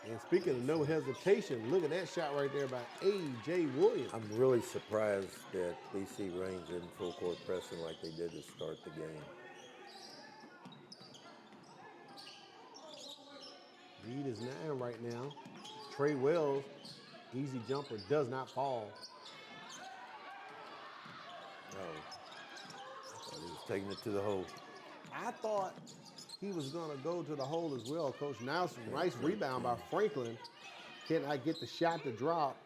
And speaking of no hesitation, look at that shot right there by A.J. Williams. I'm really surprised that BC Rain's in full court pressing like they did to start the game. Lead is 9 right now. Trey Wells, easy jumper, does not fall. Oh, he was taking it to the hole. I thought he was going to go to the hole as well, Coach. Now some nice rebound by Franklin. Can I get the shot to drop?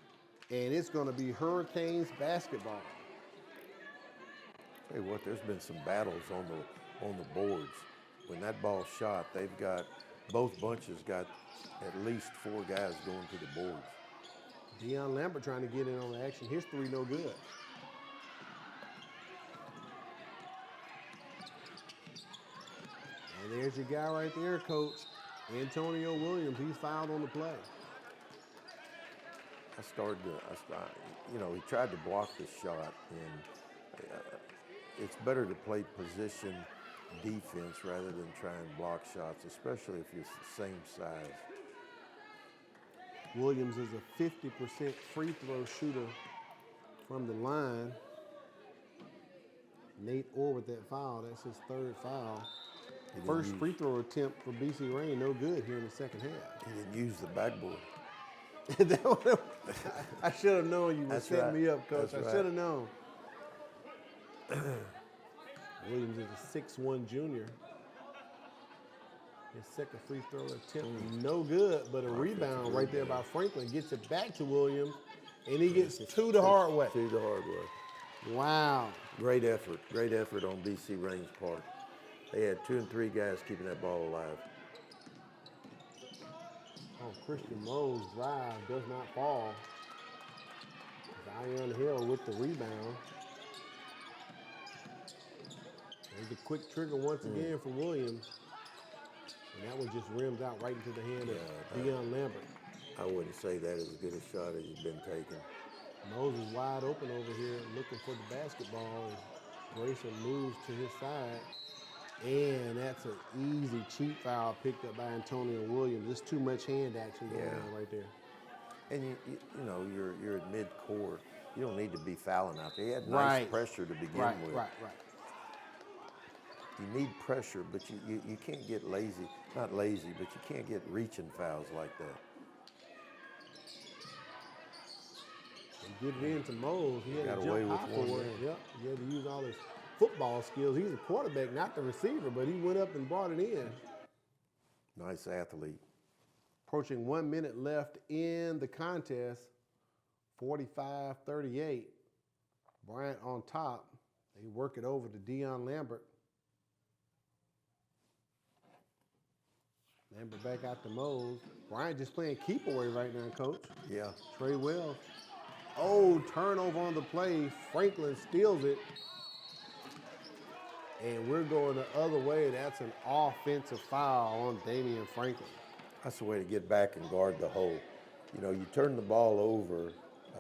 And it's going to be Hurricanes basketball. Tell you what, there's been some battles on the boards. When that ball shot, both bunches got at least 4 guys going to the boards. Deion Lambert trying to get in on the action. His 3 no good. And there's your guy right there, Coach. Antonio Williams. He's fouled on the play. He tried to block the shot, and it's better to play position defense rather than try and block shots, especially if you're the same size. Williams is a 50% free throw shooter from the line. Nate Orr with that foul. That's his 3rd foul. First free throw attempt for BC Rain, no good here in the second half. He didn't use the backboard. I should have known you were setting me up, Coach. I should have known. Williams is a 6'1" junior. His second free throw attempt, no good, but a rebound right there by Franklin. Gets it back to Williams, and he gets 2 the hard way. 2 the hard way. Wow. Great effort on BC Rain's part. They had 2 and 3 guys keeping that ball alive. Oh, Christian Moe's drive does not fall. Zion Hill with the rebound. There's a quick trigger once again for Williams. And that one just rims out right into the hand of Deion Lambert. I wouldn't say that is as good a shot as he's been taking. Moses is wide open over here looking for the basketball. Grayson moves to his side. And that's an easy cheap foul picked up by Antonio Williams. There's too much hand action going on right there. And you're at mid-court. You don't need to be fouling out there. He had nice pressure to begin with. Right. You need pressure, but you can't get lazy. Not lazy, but you can't get reaching fouls like that. And get it into Mose. He had got to away jump with high one for it. man. Yep. He had to use all his football skills. He's a quarterback, not the receiver, but he went up and brought it in. Nice athlete. Approaching 1 minute left in the contest, 45-38. Bryant on top. They work it over to Deion Lambert. Lambert back out to Mose. Bryant just playing keep away right now, Coach. Yeah. Trey Wells. Oh, turnover on the play. Franklin steals it. And we're going the other way. That's an offensive foul on Damian Franklin. That's the way to get back and guard the hole. You turn the ball over,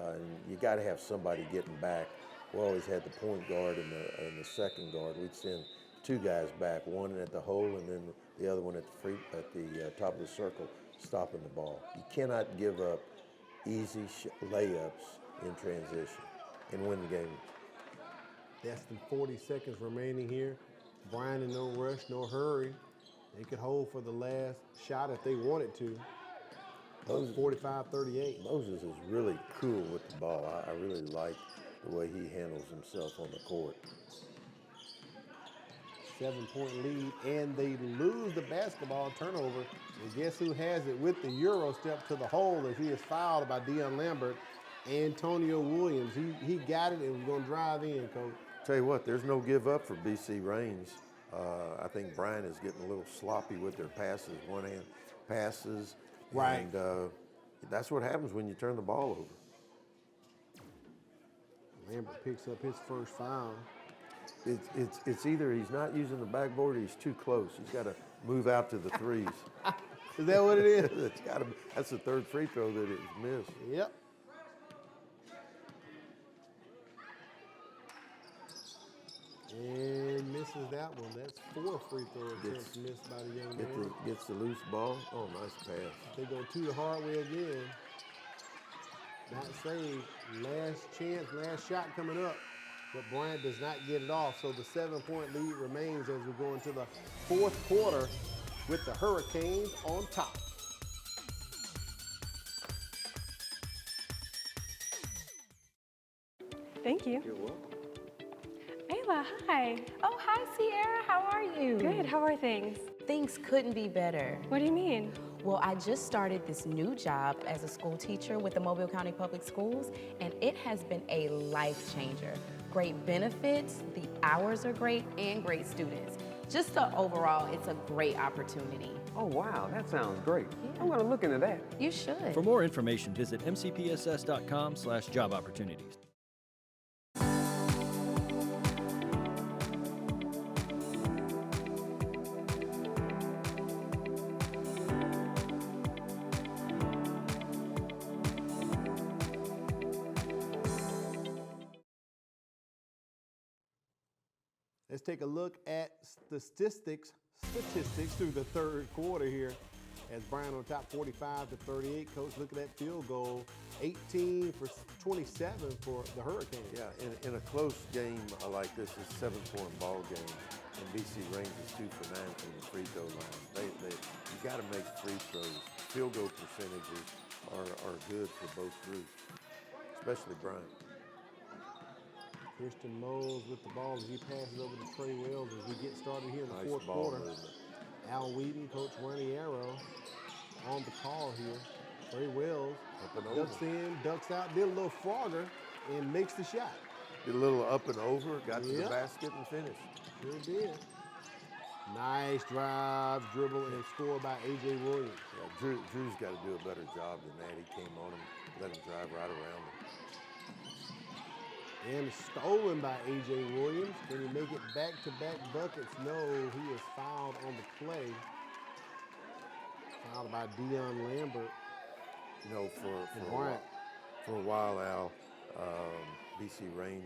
and you got to have somebody getting back. We always had the point guard and the second guard. We'd send 2 guys back, one at the hole and then the other one at the top of the circle, stopping the ball. You cannot give up easy layups in transition and win the game. Less than 40 seconds remaining here. Bryant in no rush, no hurry. They could hold for the last shot if they wanted to. 45-38. Moses is really cool with the ball. I really like the way he handles himself on the court. 7-point lead, and they lose the basketball turnover. And guess who has it with the Euro step to the hole as he is fouled by Deion Lambert. Antonio Williams. He got it and was going to drive in, Coach. Tell you what, there's no give up for BC Rains. I think Bryant is getting a little sloppy with their passes, one-hand passes. Right. And that's what happens when you turn the ball over. Lambert picks up his first foul. It's either he's not using the backboard or he's too close. He's got to move out to the threes. Is that what it is? It's got to be. That's the 3rd free throw that is missed. Yep. And misses that one. That's 4 free throw attempts missed by the young man. Gets the loose ball. Oh, nice pass. They go 2 the hard way again. Not saved. Last chance, last shot coming up. But Bryant does not get it off. So the 7-point lead remains as we go into the 4th quarter with the Hurricanes on top. Thank you. You're welcome. Hi. Oh, hi, Sierra. How are you? Good. How are things? Things couldn't be better. What do you mean? Well, I just started this new job as a school teacher with the Mobile County Public Schools, and it has been a life changer. Great benefits, the hours are great, and great students. Just overall, it's a great opportunity. Oh, wow, that sounds great. I'm going to look into that. You should. For more information, visit mcpss.com/job opportunities. Let's take a look at statistics through the third quarter here. As Bryant on top 45-38. Coach, look at that field goal. 18 for 27 for the Hurricanes. Yeah, in a close game like this, a 7-point ball game, and BC Range is 2 for 9 from the free throw line. You got to make free throws. Field goal percentages are good for both groups, especially Bryant. Christian Moles with the ball as he passes over to Trey Wells as we get started here in the Nice fourth ball quarter. movement. Al Wheaton, Coach Raniero on the call here. Trey Wells ducks in, ducks out, did a little Frogger, and makes the shot. Did a little up and over, got to the basket and finished. Sure did. Nice drive, dribble, and score by A.J. Williams. Yeah, Drew's got to do a better job than that. He came on him, let him drive right around him. And stolen by A.J. Williams. Can he make it back-to-back buckets? No, he is fouled on the play. Fouled by Dion Lambert. You know, for a while, Al, BC Range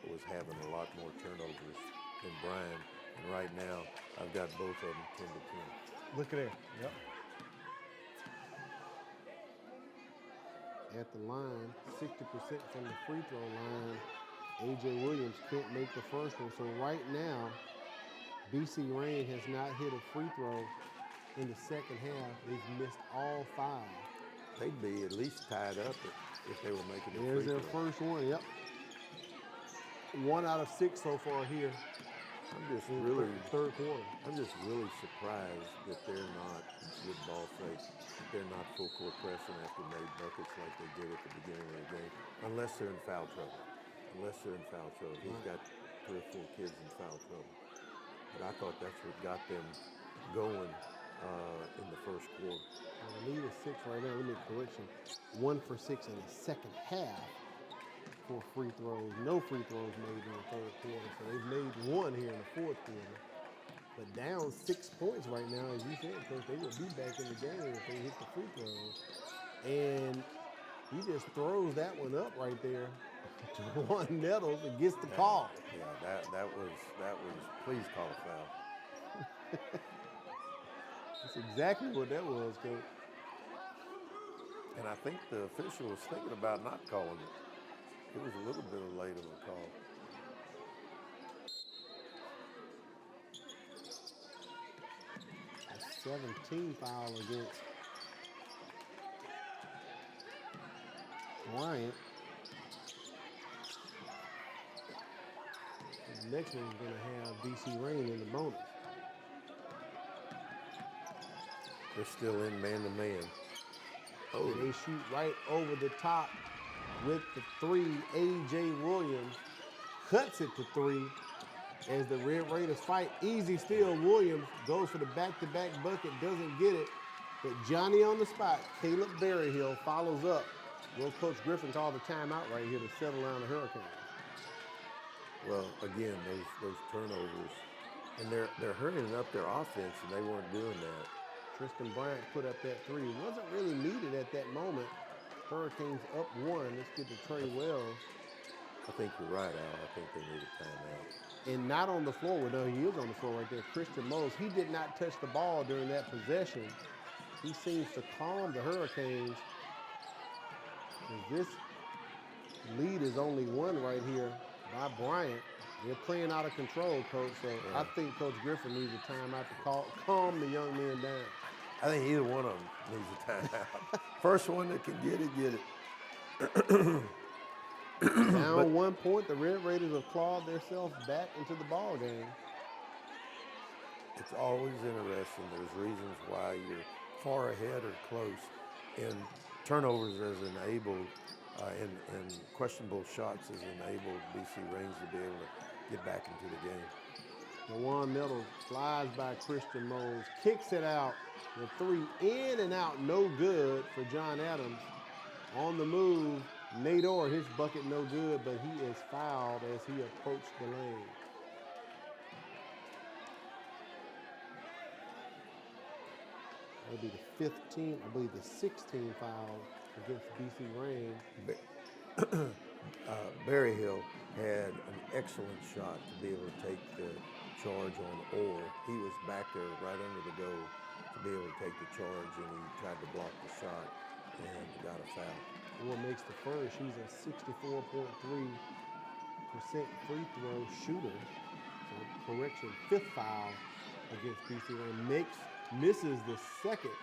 was having a lot more turnovers than Bryant. And right now, I've got both of them 10 to 10. Look at there. Yep. At the line, 60% from the free throw line. A.J. Williams can't make the first one. So right now, BC Rain has not hit a free throw in the second half. They've missed all 5. They'd be at least tied up if they were making a There's free their throw. first one, yep. 1 out of 6 so far here. Third quarter. I'm just really surprised that they're not with ball fakes. They're not full court pressing after made buckets like they did at the beginning of the game, unless they're in foul trouble. He's got 3 or 4 kids in foul trouble. But I thought that's what got them going in the first quarter. Well, the lead is 6 right now. Let me make a correction. 1 for 6 in the second half for free throws. No free throws made in the third quarter. So they've made 1 here in the fourth quarter. But down 6 points right now, as you said, Coach, they will be back in the game if they hit the free throws. And he just throws that one up right there to Juan Nettles and gets the call. Yeah, that was. Please call a foul. That's exactly what that was, Coach. And I think the official was thinking about not calling it. It was a little bit late of a call. A 17 foul against Bryant. The next one's going to have BC Rain in the bonus. They're still in man-to-man. Oh, they shoot right over the top with the 3. A.J. Williams cuts it to 3 as the Red Raiders fight. Easy steal. Williams goes for the back-to-back bucket, doesn't get it. But Johnny on the spot, Caleb Berryhill follows up. Will Coach Griffin call the timeout right here to settle down the Hurricanes? Well, again, those turnovers, and they're hurrying up their offense, and they weren't doing that. Tristan Bryant put up that 3. It wasn't really needed at that moment. Hurricanes up 1. Let's get to Trey Wells. I think you're right, Al. I think they need a timeout. And not on the floor. Well, no, he is on the floor right there. Christian Mose, he did not touch the ball during that possession. He seems to calm the Hurricanes. This lead is only 1 right here by Bryant. They're playing out of control, Coach. So I think Coach Griffin needs a timeout to calm the young men down. I think either one of them needs a timeout. First one that can get it, get it. Down 1 point, the Red Raiders have clawed themselves back into the ball game. It's always interesting. There's reasons why you're far ahead or close. And turnovers has enabled, and questionable shots has enabled BC Reigns to be able to get back into the game. DeJuan Nettles flies by Christian Mose, kicks it out. The three in and out, no good for John Adams. On the move, Nate Orr, his bucket no good, but he is fouled as he approached the lane. That'll be the 15th, I believe the 16th foul against BC Reigns. Berry Hill had an excellent shot to be able to take the charge on Orr. He was back there right under the goal to be able to take the charge, and he tried to block the shot and got a foul. Orr makes the first. He's a 64.3% free throw shooter. So correction, 5th foul against BC Reigns. Misses the second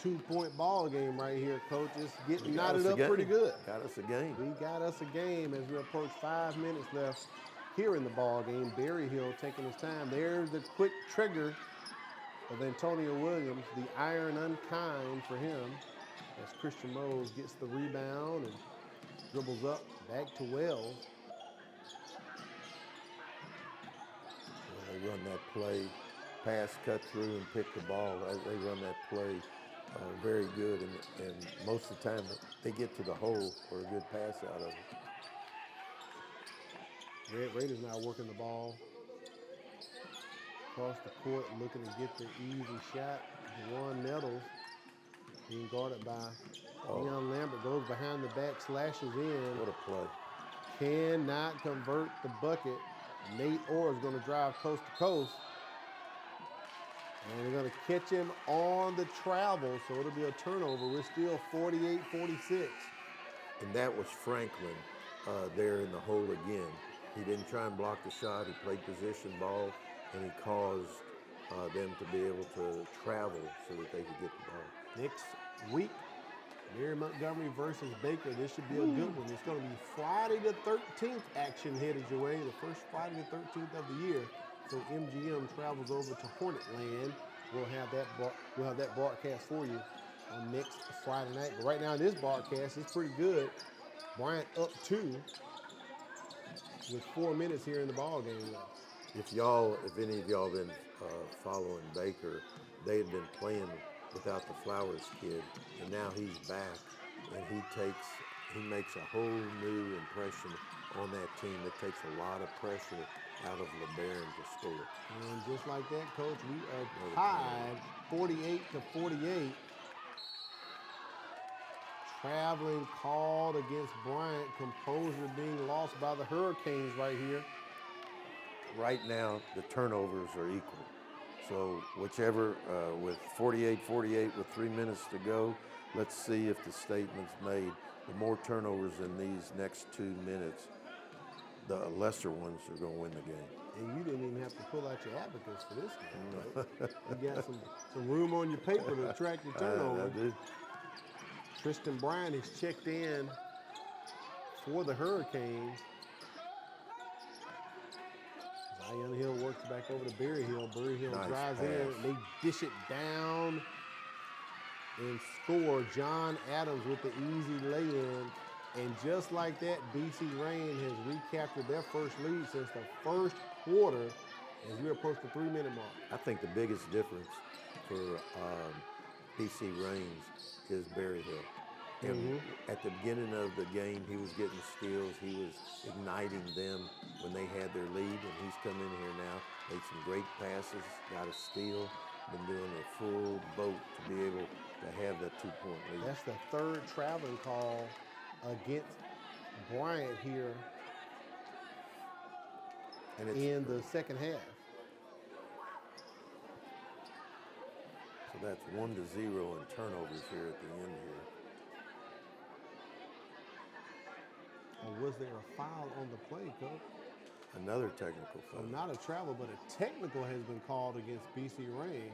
2-point ball game right here, Coach. It's getting knotted up pretty good. Got us a game. We got us a game as we approach 5 minutes left here in the ball game. Berry Hill taking his time. There's the quick trigger of Antonio Williams, the iron unkind for him, as Christian Mose gets the rebound and dribbles up back to Wells. They run that play, pass, cut through, and pick the ball. They run that play very good, and most of the time they get to the hole for a good pass out of it. Red Raiders now working the ball across the court, looking to get the easy shot. DeJuan Nettles being guarded by Deion Lambert, goes behind the back, slashes in. What a play. Cannot convert the bucket. Nate Orr is going to drive coast to coast. And they're going to catch him on the travel, so it'll be a turnover. We're still 48-46. And that was Franklin there in the hole again. He didn't try and block the shot. He played position ball, and he caused them to be able to travel so that they could get the ball. Next week, Mary Montgomery versus Baker. This should be a good one. It's going to be Friday the 13th action headed your way, the first Friday the 13th of the year. So MGM travels over to Hornet Land. We'll have that broadcast for you on next Friday night. But right now, this broadcast is pretty good. Bryant up 2 with 4 minutes here in the ball game left. If any of y'all been following Baker, they had been playing without the Flowers kid, and now he's back, and he makes a whole new impression on that team. It takes a lot of pressure out of LeBaron to score. And just like that, Coach, we are tied 48-48. Traveling called against Bryant. Composure being lost by the Hurricanes right here. Right now, the turnovers are equal. So whichever, with 48-48 with 3 minutes to go, let's see if the statement's made. The more turnovers in these next 2 minutes, the lesser ones are going to win the game. And you didn't even have to pull out your abacus for this game, right? You got some room on your paper to track your turnovers. I did. Tristan Bryant is checked in for the Hurricanes. Zion Hill works back over to Berry Hill. Berry Hill drives in. They dish it down and score. John Adams with the easy lay-in. And just like that, BC Reign has recaptured their first lead since the first quarter as we approach the 3-minute mark. I think the biggest difference for BC Reigns is Berry Hill. And at the beginning of the game, he was getting steals. He was igniting them when they had their lead, and he's come in here now, made some great passes, got a steal, been doing a full boat to be able to have that 2-point lead. That's the third traveling call against Bryant here in the second half. So that's 1-0 in turnovers here at the end here. Or was there a foul on the play, Coach? Another technical foul. So not a travel, but a technical has been called against BC Reign.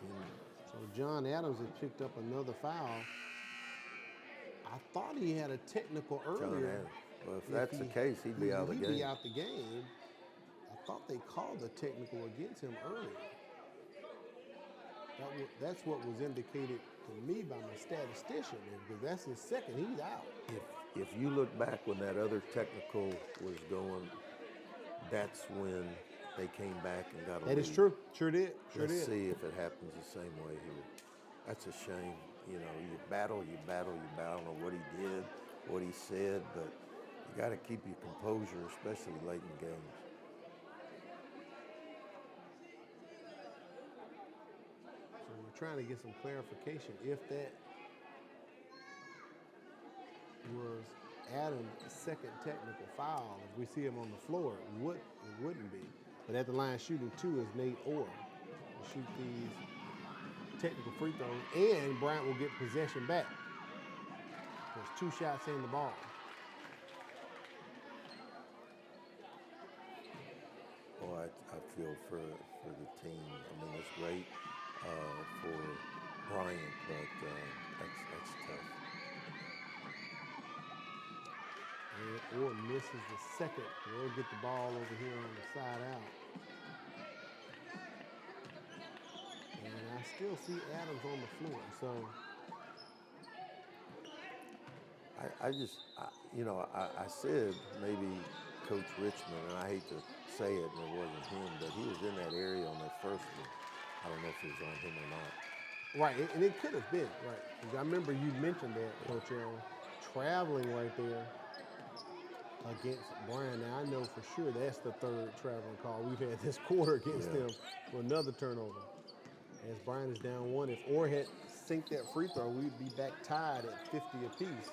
So John Adams has picked up another foul. I thought he had a technical John earlier. Adams. Well, if that's the case, he'd be out of the game. He'd be out the game. I thought they called the technical against him earlier. That's what was indicated to me by my statistician, because that's his second. He's out. If you look back when that other technical was going, that's when they came back and got a lead. That is true. Sure did. Let's see if it happens the same way here. That's a shame. You know, you battle. I don't know what he did, what he said, but you got to keep your composure, especially late in games. So we're trying to get some clarification. If that was Adams' second technical foul, as we see him on the floor, it wouldn't be. But at the line shooting 2 is Nate Orr. He'll shoot these technical free throws, and Bryant will get possession back. There's 2 shots in the ball. Boy, I feel for the team. I mean, it's great for Bryant, but that's tough. And Orr misses the second. They'll get the ball over here on the side out. And I still see Adams on the floor. So I said maybe Coach Richmond, and I hate to say it, and it wasn't him, but he was in that area on that first one. I don't know if it was on him or not. right, and it could have been, right. 'Cause I remember you mentioned that, Coach Aaron, traveling right there against Bryant. Now, I know for sure that's the third traveling call we've had this quarter against them for another turnover. As Bryant is down 1, if Orr had sinked that free throw, we'd be back tied at 50 apiece.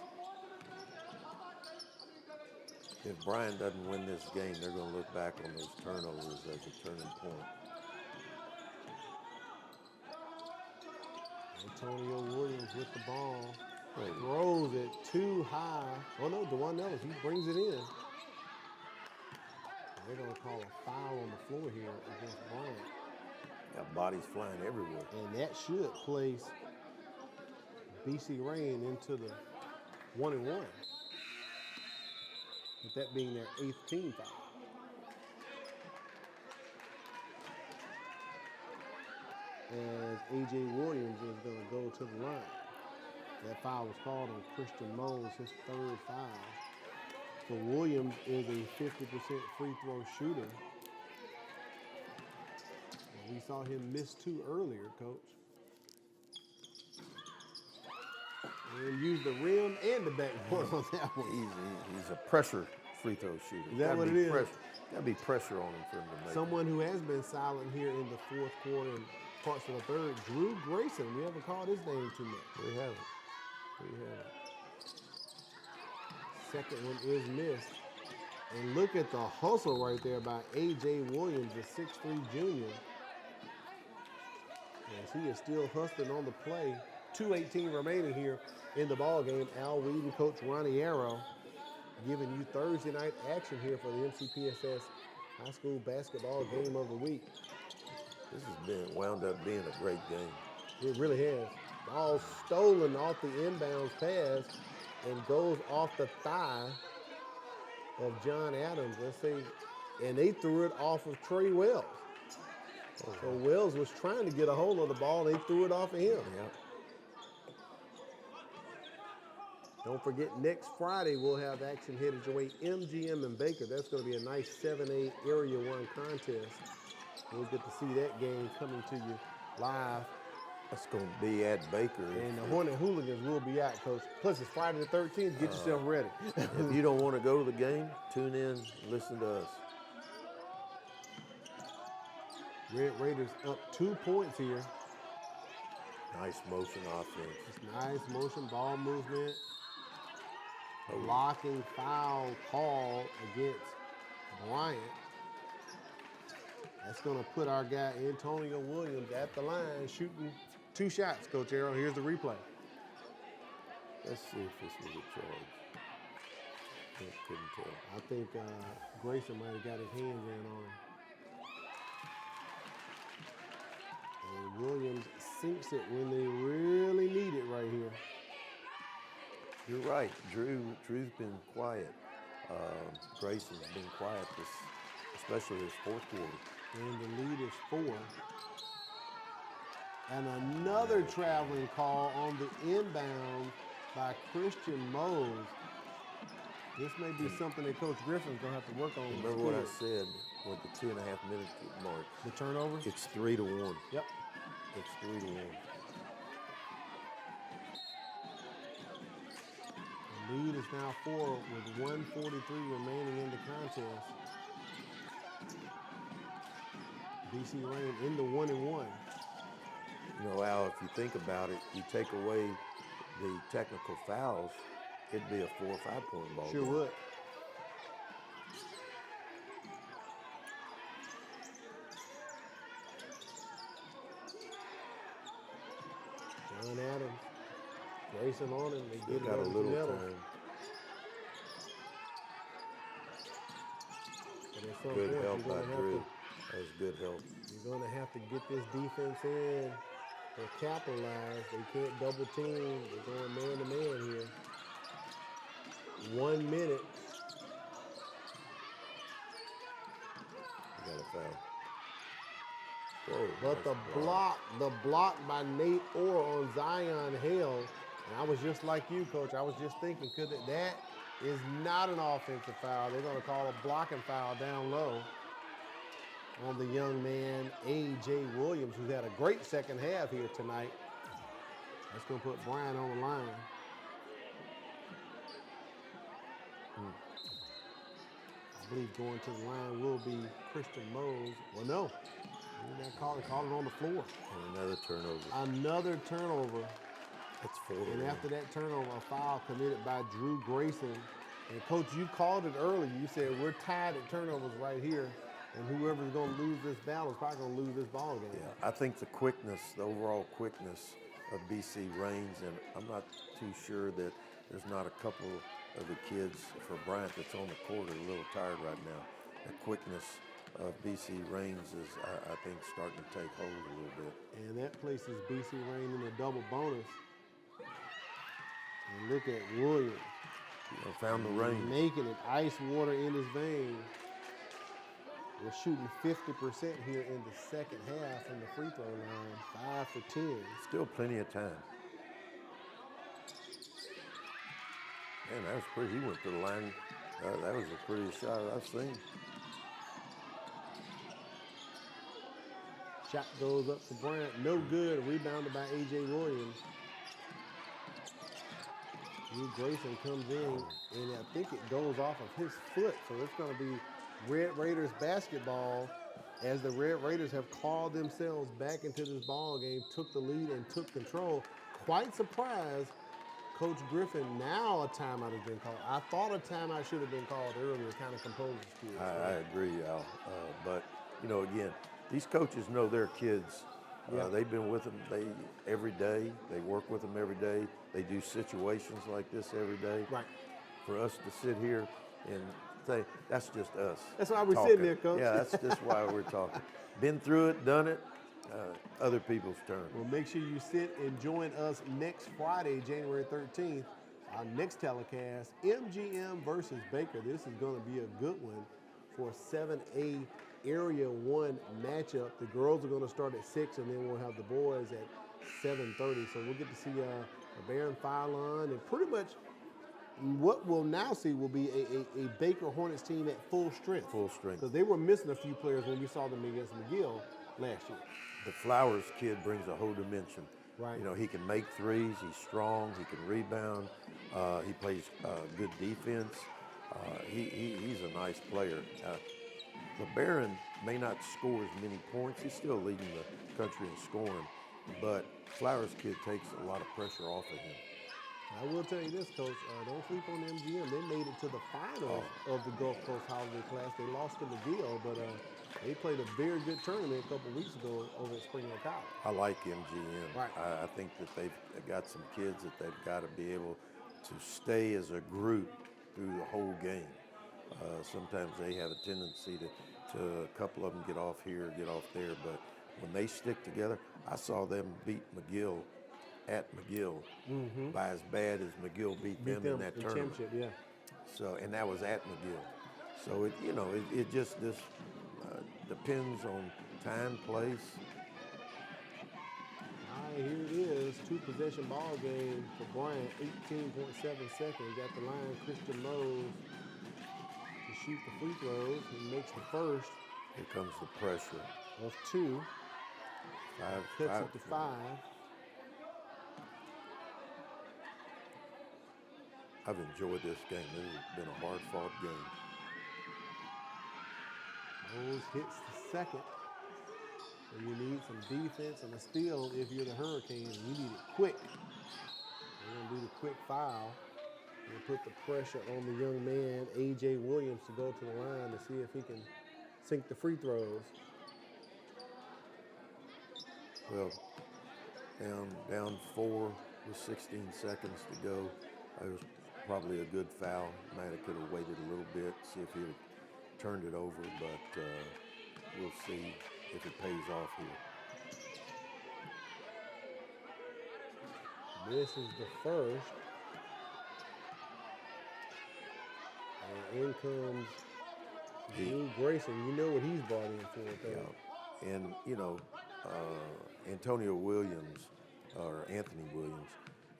If Bryant doesn't win this game, they're going to look back on those turnovers as a turning point. Antonio Williams with the ball. Throws it too high. Oh no, DeJuan Ellis, he brings it in. They're going to call a foul on the floor here against Bryant. Got bodies flying everywhere. And that should place BC Rain into the 1-and-1. With that being their 8th team foul. As A.J. Williams is going to go to the line. That foul was called on Christian Mose, his 3rd foul. So Williams is a 50% free throw shooter. And we saw him miss 2 earlier, Coach. And use the rim and the backboard on that one. He's a pressure free throw shooter. Is that what it is? Got to be pressure on him for him to make Someone who has been silent here in the 4th quarter and parts of the 3rd, Drew Grayson. We haven't called his name too much. We haven't. Second one is missed. And look at the hustle right there by A.J. Williams, the 6'3 junior. As he is still hustling on the play. 2:18 remaining here in the ball game. Al Weed and Coach Ronnie Arrow giving you Thursday night action here for the MCPSS High School Basketball Game of the Week. This has wound up being a great game. It really has. Ball stolen off the inbounds pass and goes off the thigh of John Adams. Let's see. And they threw it off of Trey Wells. So Wells was trying to get a hold of the ball. They threw it off of him. Don't forget, next Friday we'll have action headed your way, MGM and Baker. That's going to be a nice 7A Area 1 contest. We'll get to see that game coming to you live. That's going to be at Baker. And the Hornet Hooligans will be out, Coach. Plus, it's Friday the 13th. Get yourself ready. If you don't want to go to the game, tune in, listen to us. Red Raiders up 2 points here. Nice motion offense. Just nice motion, ball movement. Blocking foul call against Bryant. That's going to put our guy Antonio Williams at the line shooting 2 shots, Coach Arrow. Here's the replay. Let's see if this was a charge. Couldn't tell. I think Grayson might have got his hands in on him. And Williams sinks it when they really need it right here. You're right. Drew's been quiet. Grayson's been quiet, especially this fourth quarter. And the lead is 4. And another traveling call on the inbound by Christian Mose. This may be something that Coach Griffin's going to have to work on. Remember what I said with the 2.5-minute mark. The turnover? It's 3-1. Yep. It's 3-1. The lead is now 4 with 1:43 remaining in the contest. BC Rain into 1-1. You know, Al, if you think about it, you take away the technical fouls, it'd be a 4 or 5 point ball. Sure would. John Adams, Grayson on him. They get got a little time. Good help by Drew. That was good help. You're going to have to get this defense in or capitalize. They can't double team. They're going man to man here. 1 minute. You got a foul. Whoa, But nice the block by Nate Orr on Zion Hale. And I was just like you, Coach. I was just thinking, that is not an offensive foul. They're going to call a blocking foul down low on the young man, A.J. Williams, who's had a great second half here tonight. That's going to put Bryant on the line. I believe going to the line will be Christian Mose. Well, no. That call it on the floor. And another turnover. Another turnover. That's 4. And after that turnover, a foul committed by Drew Grayson. And Coach, you called it early. You said we're tied at turnovers right here. And whoever's going to lose this battle is probably going to lose this ball game. Yeah, I think the quickness, the overall quickness of BC reigns, and I'm not too sure that there's not a couple of the kids for Bryant that's on the court are a little tired right now. The quickness of BC reigns is, I think, starting to take hold a little bit. And that places BC Rain in a double bonus. And look at Williams. Found the rain. Making it ice water in his veins. We're shooting 50% here in the second half from the free throw line, 5 for 10. Still plenty of time. Man, that was pretty. He went to the line. That was the prettiest shot I've seen. Shot goes up for Bryant. No good. Rebounded by A.J. Williams. Drew Grayson comes in, and I think it goes off of his foot. So it's going to be Red Raiders basketball as the Red Raiders have clawed themselves back into this ball game, took the lead and took control. Quite surprised, Coach Griffin, now a timeout has been called. I thought a timeout should have been called earlier, kind of compose his kids. I agree, Al. But, you know, again, these coaches know their kids. They've been with them every day. They work with them every day. They do situations like this every day. Right. For us to sit here and say, that's just us. That's why we're sitting there, Coach. Yeah, that's just why we're talking. Been through it, done it. Other people's turn. Well, make sure you sit and join us next Friday, January 13th. Our next telecast, MGM versus Baker. This is going to be a good one for 7A Area 1 matchup. The girls are going to start at 6, and then we'll have the boys at 7:30. So we'll get to see Baron Phylon, and pretty much what we'll now see will be a Baker Hornets team at full strength. Full strength. Because they were missing a few players when we saw them against McGill last year. The Flowers kid brings a whole dimension. Right. You know, he can make threes. He's strong. He can rebound. He plays good defense. He's a nice player. LeBaron may not score as many points. He's still leading the country in scoring, but Flowers kid takes a lot of pressure off of him. I will tell you this, Coach. Don't sleep on MGM. They made it to the finals of the Gulf Coast Holiday Class. They lost to McGill, but they played a very good tournament a couple weeks ago over at Spring Hill College. I like MGM. Right. I think that they've got some kids that they've got to be able to stay as a group through the whole game. Sometimes they have a tendency to a couple of them get off here, get off there, but when they stick together, I saw them beat McGill at McGill by as bad as McGill beat them in that tournament. Championship, yeah. So, and that was at McGill. So it, you know, it just depends on time, place. All right, here it is, 2-possession ball game for Bryant, 18.7 seconds at the line. Christian Mose to shoot the free throws. He makes the first. Here comes the pressure. Of 2. Cuts Five. it to 5. I've enjoyed this game. This has been a hard-fought game. Mose hits the second. So you need some defense and a steal if you're the Hurricanes. You need it quick. They're going to do the quick foul and put the pressure on the young man, A.J. Williams, to go to the line to see if he can sink the free throws. Well, down 4 with 16 seconds to go. It was probably a good foul. Might have could have waited a little bit, see if he would have turned it over, but we'll see if it pays off here. This is the first. And in comes Drew Grayson. You know what he's brought in for, though. Yeah. And, you know, Antonio Williams, or Anthony Williams,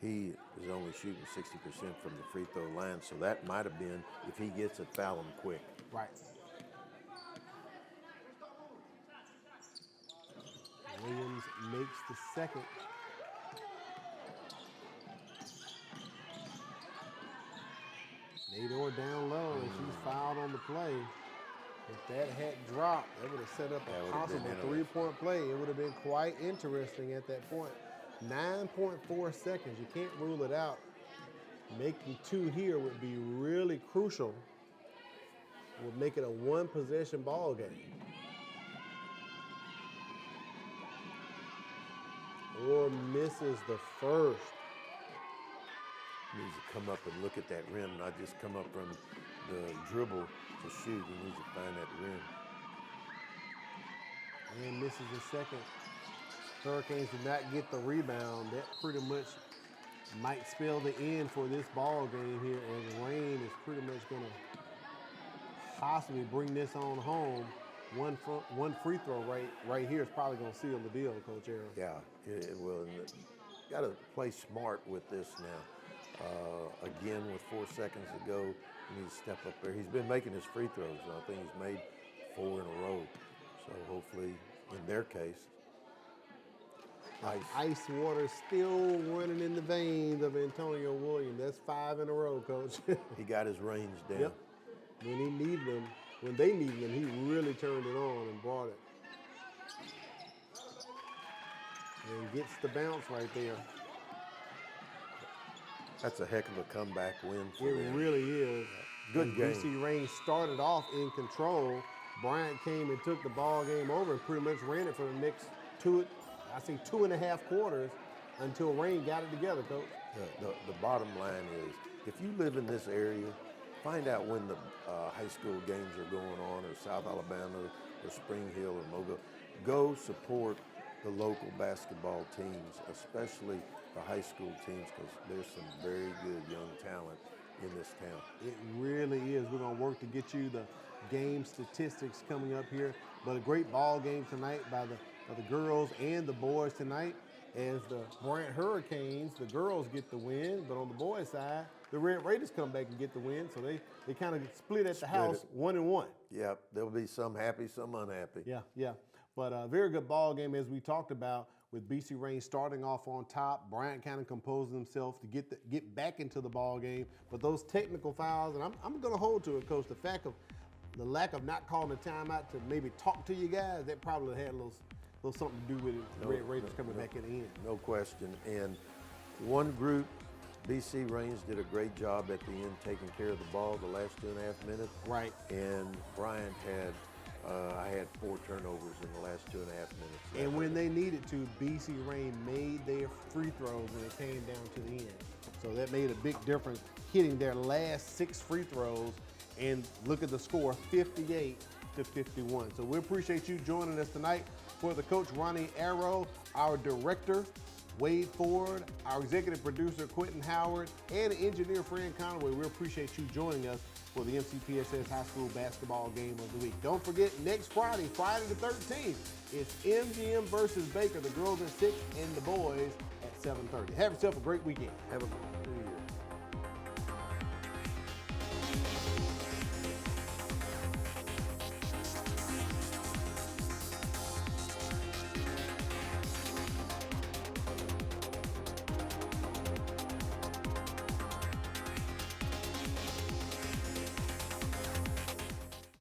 he is only shooting 60% from the free throw line, so that might have been, if he gets it, foul him quick. Right. Williams makes the second. Nador down low, and she's fouled on the play. If that had dropped, that would have set up a possible 3-point play. It would have been quite interesting at that point. 9.4 seconds, you can't rule it out. Making 2 here would be really crucial. It would make it a 1-possession ball game. Or misses the first. Needs to come up and look at that rim, not just come up from the dribble to shoot. He needs to find that rim. And misses the second. Hurricanes did not get the rebound. That pretty much might spell the end for this ball game here, as rain is pretty much going to possibly bring this on home. One free throw right here is probably going to seal the deal, Coach Aaron. Yeah, it will. Got to play smart with this now. Again, with 4 seconds to go, he needs to step up there. He's been making his free throws, and I think he's made 4 in a row. So hopefully, in their case, ice water still running in the veins of Antonio Williams. That's 5 in a row, Coach. He got his range down. Yep. When he needed them, when they needed him, he really turned it on and brought it. And gets the bounce right there. That's a heck of a comeback win for It them. really is. Good game. BC Reign started off in control. Bryant came and took the ball game over and pretty much ran it for the next 2.5 quarters until Reign got it together, Coach. The bottom line is, if you live in this area, find out when the high school games are going on, or South Alabama, or Spring Hill, or Mobile. Go support the local basketball teams, especially the high school teams, because there's some very good young talent in this town. It really is. We're going to work to get you the game statistics coming up here. But a great ball game tonight by the girls and the boys tonight. As the Bryant Hurricanes, the girls get the win, but on the boys' side, the Red Raiders come back and get the win. So they kind of split at the house, 1-1. Yep, there'll be some happy, some unhappy. Yeah. But a very good ball game, as we talked about, with BC Reign starting off on top. Bryant kind of composing himself to get back into the ball game. But those technical fouls, and I'm going to hold to it, Coach. The lack of not calling a timeout to maybe talk to you guys, that probably had a little something to do with it. The Red Raiders coming back in the end. No question. And one group, BC Reigns did a great job at the end taking care of the ball the last 2.5 minutes. Right. And Bryant had, I had 4 turnovers in the last 2.5 minutes. And when they needed to, BC Reign made their free throws when it came down to the end. So that made a big difference, hitting their last 6 free throws. And look at the score, 58-51. So we appreciate you joining us tonight. For the coach, Ronnie Arrow, our director, Wade Ford, our executive producer, Quentin Howard, and engineer, Fran Conway. We appreciate you joining us for the MCPSS High School Basketball Game of the Week. Don't forget, next Friday, Friday the 13th, it's MGM versus Baker, the girls at 6 and the boys at 7:30. Have yourself a great weekend. Have a